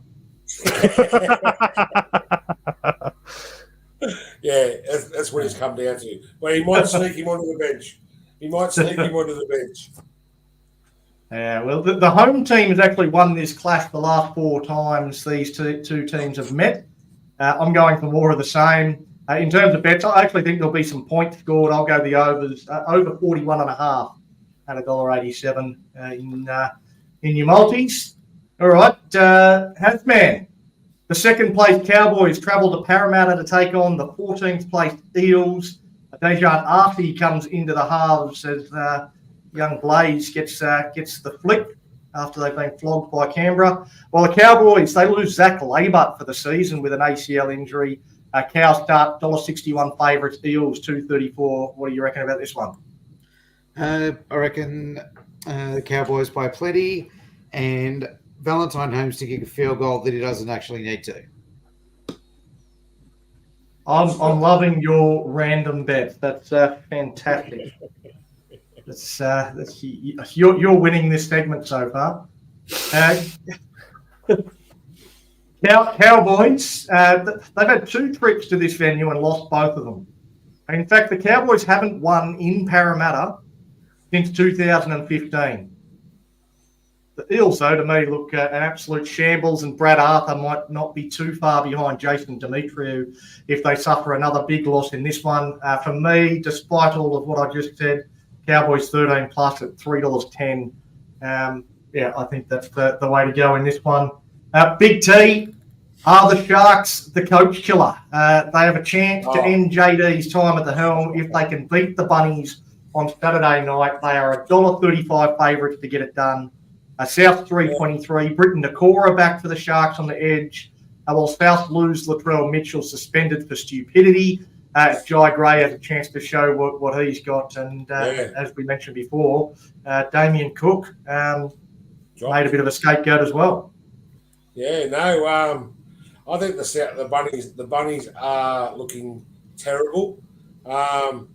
Yeah, that's what it's come down to. But he might sneak him onto the bench. Yeah, well, the home team has actually won this clash the last 4 times these two teams have met. I'm going for more of the same. In terms of bets, I actually think there'll be some points scored. I'll go the overs, over 41.5 at $1.87 in your multis. All right, Hasman. The second place Cowboys travel to Parramatta to take on the 14th place Eels. Dejan Arfi comes into the halves as young Blaze gets the flick after they've been flogged by Canberra. While the Cowboys, they lose Zach Labert for the season with an ACL injury. Cows start $1.61 favourites, Eels $2.34. What do you reckon about this one? I reckon the Cowboys by plenty, and Valentine Holmes to kick a field goal that he doesn't actually need to. I'm loving your random bet. That's fantastic. You're winning this segment so far. Cowboys, they've had 2 trips to this venue and lost both of them. In fact, the Cowboys haven't won in Parramatta since 2015. The Eels, though, to me, look an absolute shambles, and Brad Arthur might not be too far behind Jason Demetriou if they suffer another big loss in this one. For me, despite all of what I just said, Cowboys 13 plus at $3.10. I think that's the way to go in this one. Big T, Are the Sharks the coach killer? They have a chance to end JD's time at the helm if they can beat the Bunnies on Saturday night. They are $1.35 favourites to get it done. South 323, Britton Nakora back for the Sharks on the edge. While South lose Latrell Mitchell suspended for stupidity. Jai Gray has a chance to show what he's got. And as we mentioned before, Damien Cook made a bit of a scapegoat as well. Yeah, no, I think the Bunnies are looking terrible. But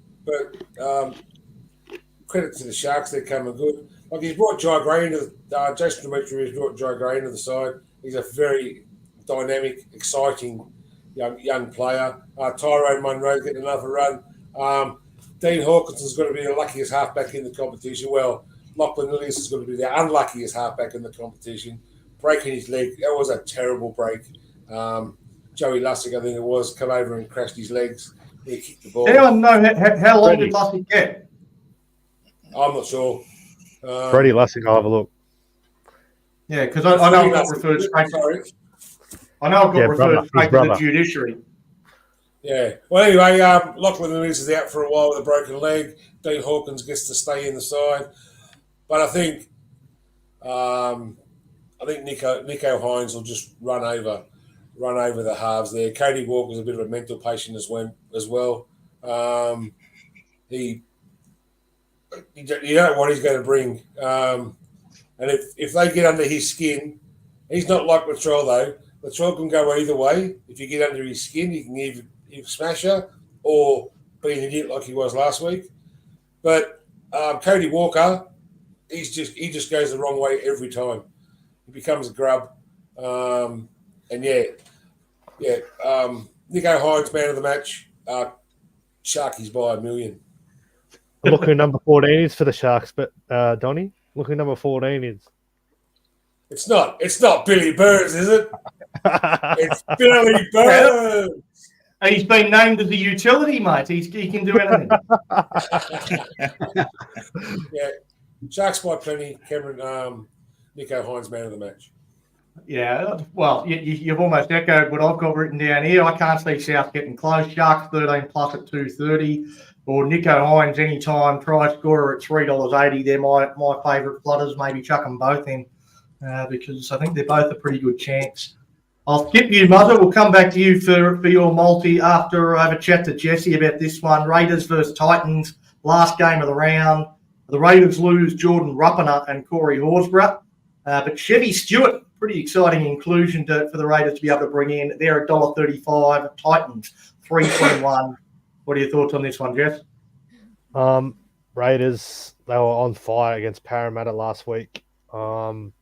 credit to the Sharks, they're coming good. Like he's brought Jai Gray into Jason Demetriou has brought Jai Gray into the side. He's a very dynamic, exciting young player. Tyrone Munro's getting another run. Dean Hawkins is going to be the luckiest halfback in the competition. Well, Lachlan Lillis is going to be the unluckiest halfback in the competition. Breaking his leg, that was a terrible break. Joey Lussick, I think it was, come over and crashed his legs. He kicked the ball. Anyone know how long did Lussick get? I'm not sure. Freddie Lussick, I'll have a look. Yeah, because I know it got referred straight to the judiciary. Yeah. Well, anyway, Lachlan Lewis is out for a while with a broken leg. Dean Hawkins gets to stay in the side, but I think Nico Hines will just run over the halves there. Cody Walker's a bit of a mental patient as well. You don't know what he's going to bring. And if they get under his skin, he's not like Latrell though. Latrell can go either way. If you get under his skin, you can either smash her or be an idiot like he was last week. But Cody Walker, he just goes the wrong way every time. He becomes a grub. Nico Hines, man of the match. Sharkies by 1 million. Look who number 14 is for the Sharks, but Donnie, look who number 14 is. It's not Billy Burns, is it? It's Billy Burns. He's been named as a utility, mate. He can do anything. Yeah, Sharks by plenty. Cameron, Nico Hines, man of the match. Yeah, well, you've almost echoed what I've got written down here. I can't see South getting close. Sharks 13 plus at 2.30, or Nico Hines anytime try scorer at $3.80. They're my favourite flutters. Maybe chuck them both in because I think they're both a pretty good chance. I'll skip you, Muzzah. We'll come back to you for your multi after I have a chat to Jesse about this one. Raiders versus Titans, last game of the round. The Raiders lose Jordan Ruppiner and Corey Horsburgh, but Chevy Stewart, pretty exciting inclusion for the Raiders to be able to bring in. They're $1.35. Titans, $3.21. What are your thoughts on this one, Jeff? Raiders, they were on fire against Parramatta last week. And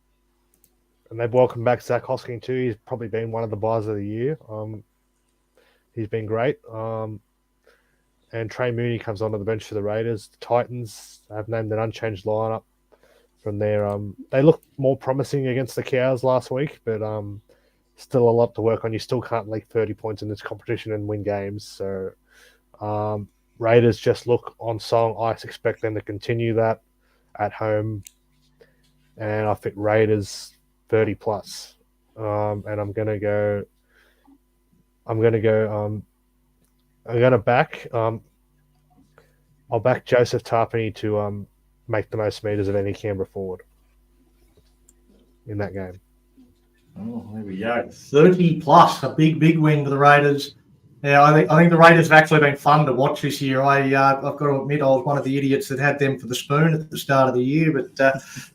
they've welcomed back Zach Hosking too. He's probably been one of the buys of the year. He's been great. And Trey Mooney comes onto the bench for the Raiders. The Titans have named an unchanged lineup from there. They looked more promising against the Cows last week, but still a lot to work on. You still can't leak 30 points in this competition and win games. So Raiders just look on song. I expect them to continue that at home. And I think Raiders 30 plus. And I'm gonna back I'll back Joseph Tarpany to make the most meters of any Canberra forward in that game. Oh, there we go. 30 plus, a big win for the Raiders. Yeah, I think the Raiders have actually been fun to watch this year. I've got to admit I was one of the idiots that had them for the spoon at the start of the year, but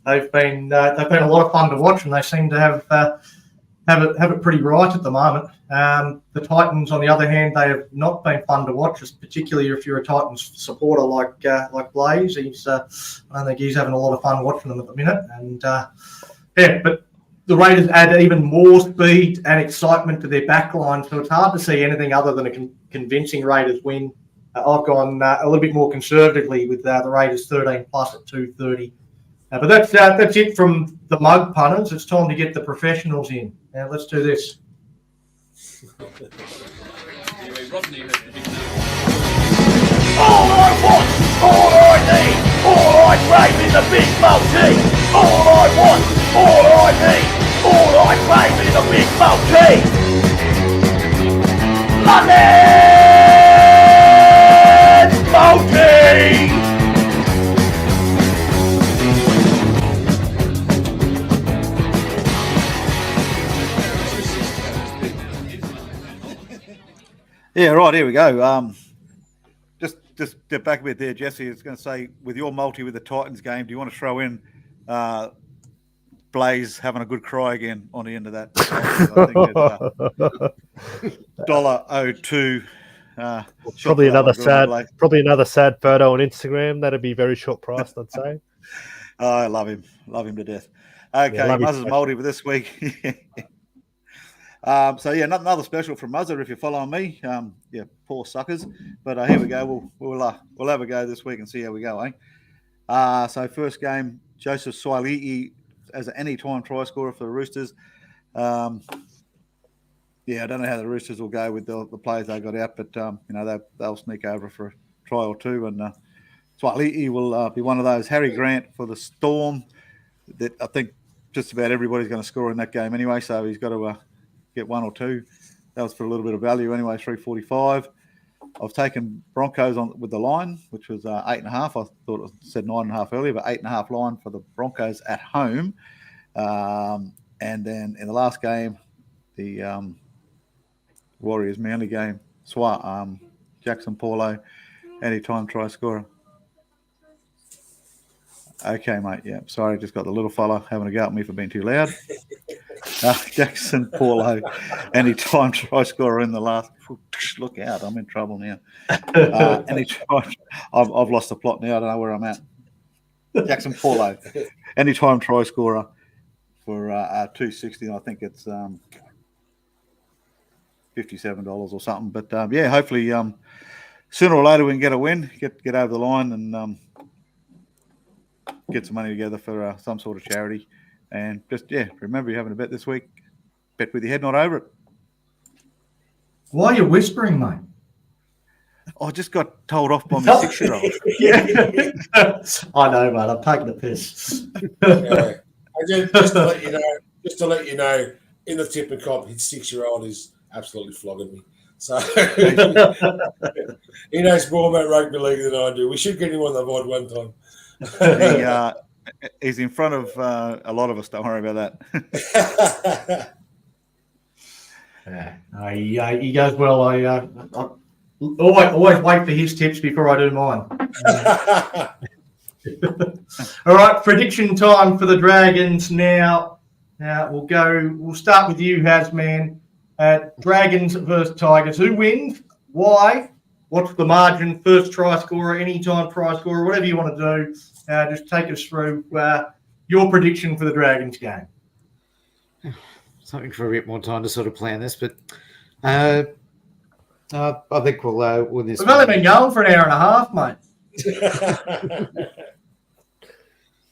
they've been a lot of fun to watch, and they seem to have it pretty right at the moment. The Titans, on the other hand, they have not been fun to watch, particularly if you're a Titans supporter like Blaze. I don't think he's having a lot of fun watching them at the minute, and but the Raiders add even more speed and excitement to their back line, so it's hard to see anything other than a convincing Raiders win. I've gone a little bit more conservatively with the Raiders 13 plus at 2.30. But that's it from the mug punters. It's time to get the professionals in. Now let's do this. All I want, all I need, all I crave is a big multi. All I want, all I need, all I crave is a big multi. Nothing's faulty. Yeah, right, here we go. Just get back a bit there, Jesse. It's going to say, with your multi with the Titans game, do you want to throw in Blaze having a good cry again on the end of that? I think it's $1.02. Probably another sad photo on Instagram. That'd be very short priced, I'd say. I love him to death. Okay, Yeah, Muzzah's multi for this week. Another special from Muzzah if you're following me. Poor suckers. But here we go. We'll have a go this week and see how we go, eh? So first game, Joseph Swali'i as an anytime try scorer for the Roosters. I don't know how the Roosters will go with the players they got out, but they'll sneak over for a try or two. And Swali'i will be one of those. Harry Grant for the Storm. That I think just about everybody's going to score in that game anyway. So he's got to get one or two. That was for a little bit of value anyway, 345. I've taken Broncos on with the line, which was 8.5. I thought it said 9.5 earlier, but 8.5 line for the Broncos at home. And then in the last game, the Warriors Manly game, Jackson Paulo, anytime try scorer. Okay, mate. Yeah, sorry, just got the little fella having a go at me for being too loud. Jackson Paulo, anytime try scorer in the last. Look out, I'm in trouble now. Anytime, I've lost the plot now. I don't know where I'm at. Jackson Paulo, anytime try scorer for 260. I think it's $57 or something. But hopefully sooner or later we can get a win, get over the line, and get some money together for some sort of charity. And just, remember you're having a bet this week. Bet with your head not over it. Why are you whispering, mate? I just got told off by my 6-year-old. I know, mate. I'm taking the piss. Just to let you know, in the Tipper Cop, his 6-year-old is absolutely flogging me. So he knows more about rugby league than I do. We should get him on the board one time. He's in front of a lot of us. Don't worry about that. He goes well. I always wait for his tips before I do mine. All right, prediction time for the Dragons now. We'll start with you, Hasman. Dragons versus Tigers. Who wins? Why? What's the margin? First try scorer, anytime try scorer, whatever you want to do. Just take us through your prediction for the Dragons game. Something for a bit more time to sort of plan this, but I think we'll win this. We've only been going for an hour and a half, mate.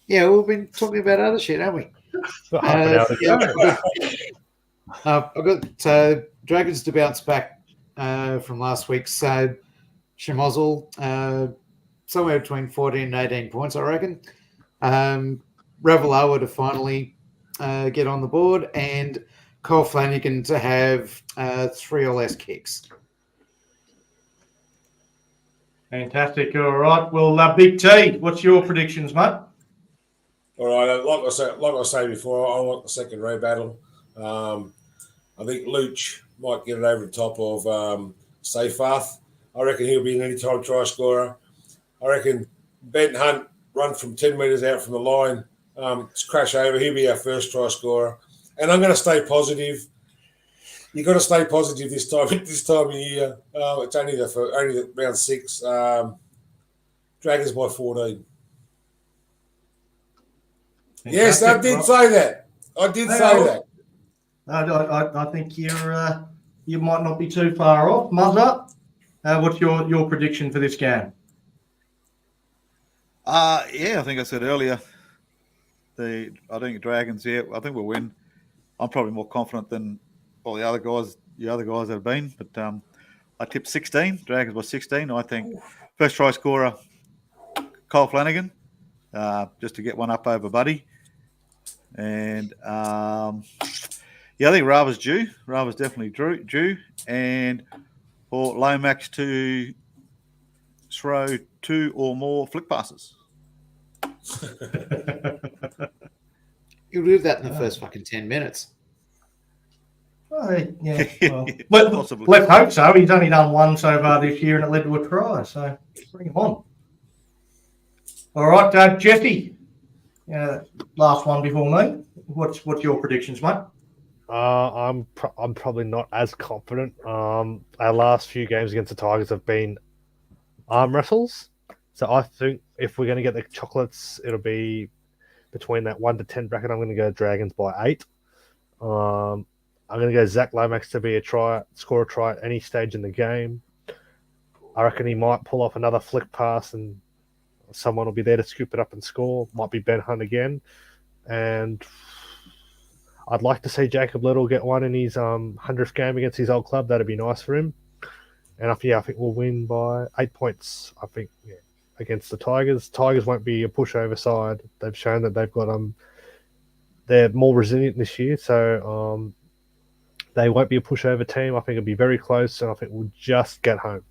Yeah, we've been talking about other shit, haven't we? I've got Dragons to bounce back from last week's Shemozzle, somewhere between 14 and 18 points, I reckon. Ravalawa to finally get on the board, and Cole Flanagan to have 3 or less kicks. Fantastic. All right. Well, Big T, what's your predictions, mate? All right. Like I said before, I want the second row battle. I think Luch might get it over the top of Seyfarth. I reckon he'll be an anytime try scorer. I reckon Ben Hunt run from 10 metres out from the line, crash over. He'll be our first try scorer. And I'm going to stay positive. You've got to stay positive this time of year. It's only the round 6. Dragons by 14. Yes, I did say that. I think you might not be too far off. Muzzah, what's your prediction for this game? I think I said earlier. I think Dragons. I think we'll win. I'm probably more confident than all the other guys that have been. But I tipped 16. Dragons by 16. I think first try scorer Cole Flanagan, just to get one up over Buddy. And I think Rava's due. Rava's definitely due. And for Lomax to throw 2 or more flick passes. You'll do that in the first fucking 10 minutes. Yeah, well, Possibly. let's hope so. He's only done one so far this year, and it led to a try. So bring him on. All right, Jesse. Last one before me. What's your predictions, mate? I'm probably not as confident. Our last few games against the Tigers have been arm wrestles, so I think if we're going to get the chocolates, it'll be between that 1 to 10 bracket. I'm going to go Dragons by 8. I'm going to go Zach Lomax to score a try at any stage in the game. I reckon he might pull off another flick pass and someone will be there to scoop it up and score. Might be Ben Hunt again. And I'd like to see Jacob Little get one in his 100th game against his old club. That'd be nice for him. And I think we'll win by 8 points, I think, against the Tigers. Tigers won't be a pushover side. They've shown that they've got they're more resilient this year, so they won't be a pushover team. I think it'll be very close, and I think we'll just get home.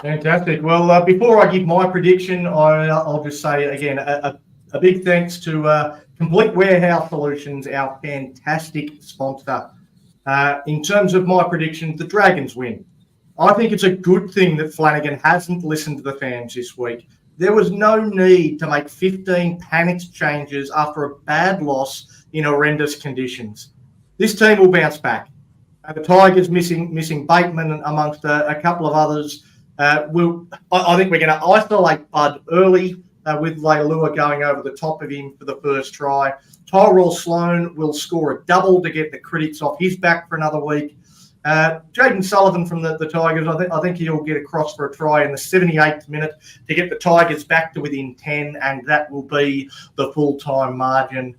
Fantastic. Well, before I give my prediction, I'll just say again a big thanks to Complete Warehouse Solutions, our fantastic sponsor. In terms of my predictions, the Dragons win. I think it's a good thing that Flanagan hasn't listened to the fans this week. There was no need to make 15 panicked changes after a bad loss in horrendous conditions. This team will bounce back. The Tigers missing Bateman amongst a couple of others. I think we're going to isolate Bud early with Leilua going over the top of him for the first try. Tyrell Sloan will score a double to get the critics off his back for another week. Jaden Sullivan from the Tigers, I think he'll get across for a try in the 78th minute to get the Tigers back to within 10, and that will be the full-time margin.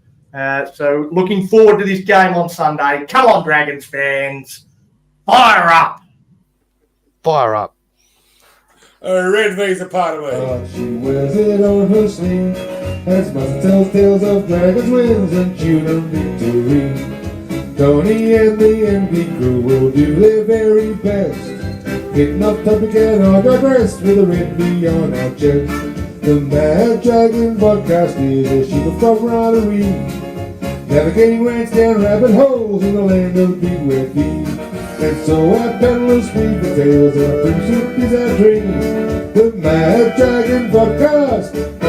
So looking forward to this game on Sunday. Come on, Dragons fans. Fire up. Fire up. Red V's a part of it. She wears it on her sleeve as Muzzah tells tales of Dragons wins and tuna victory. Tony and the NP crew will do their very best. Getting off topic and I digress with a red V on our chest. The Mad Dragon podcast is a sheep of camaraderie, navigating rants down rabbit holes in the land of big red V. And so our peddlers speak the tales and our pursuit is our dream. The Mad Dragon podcast.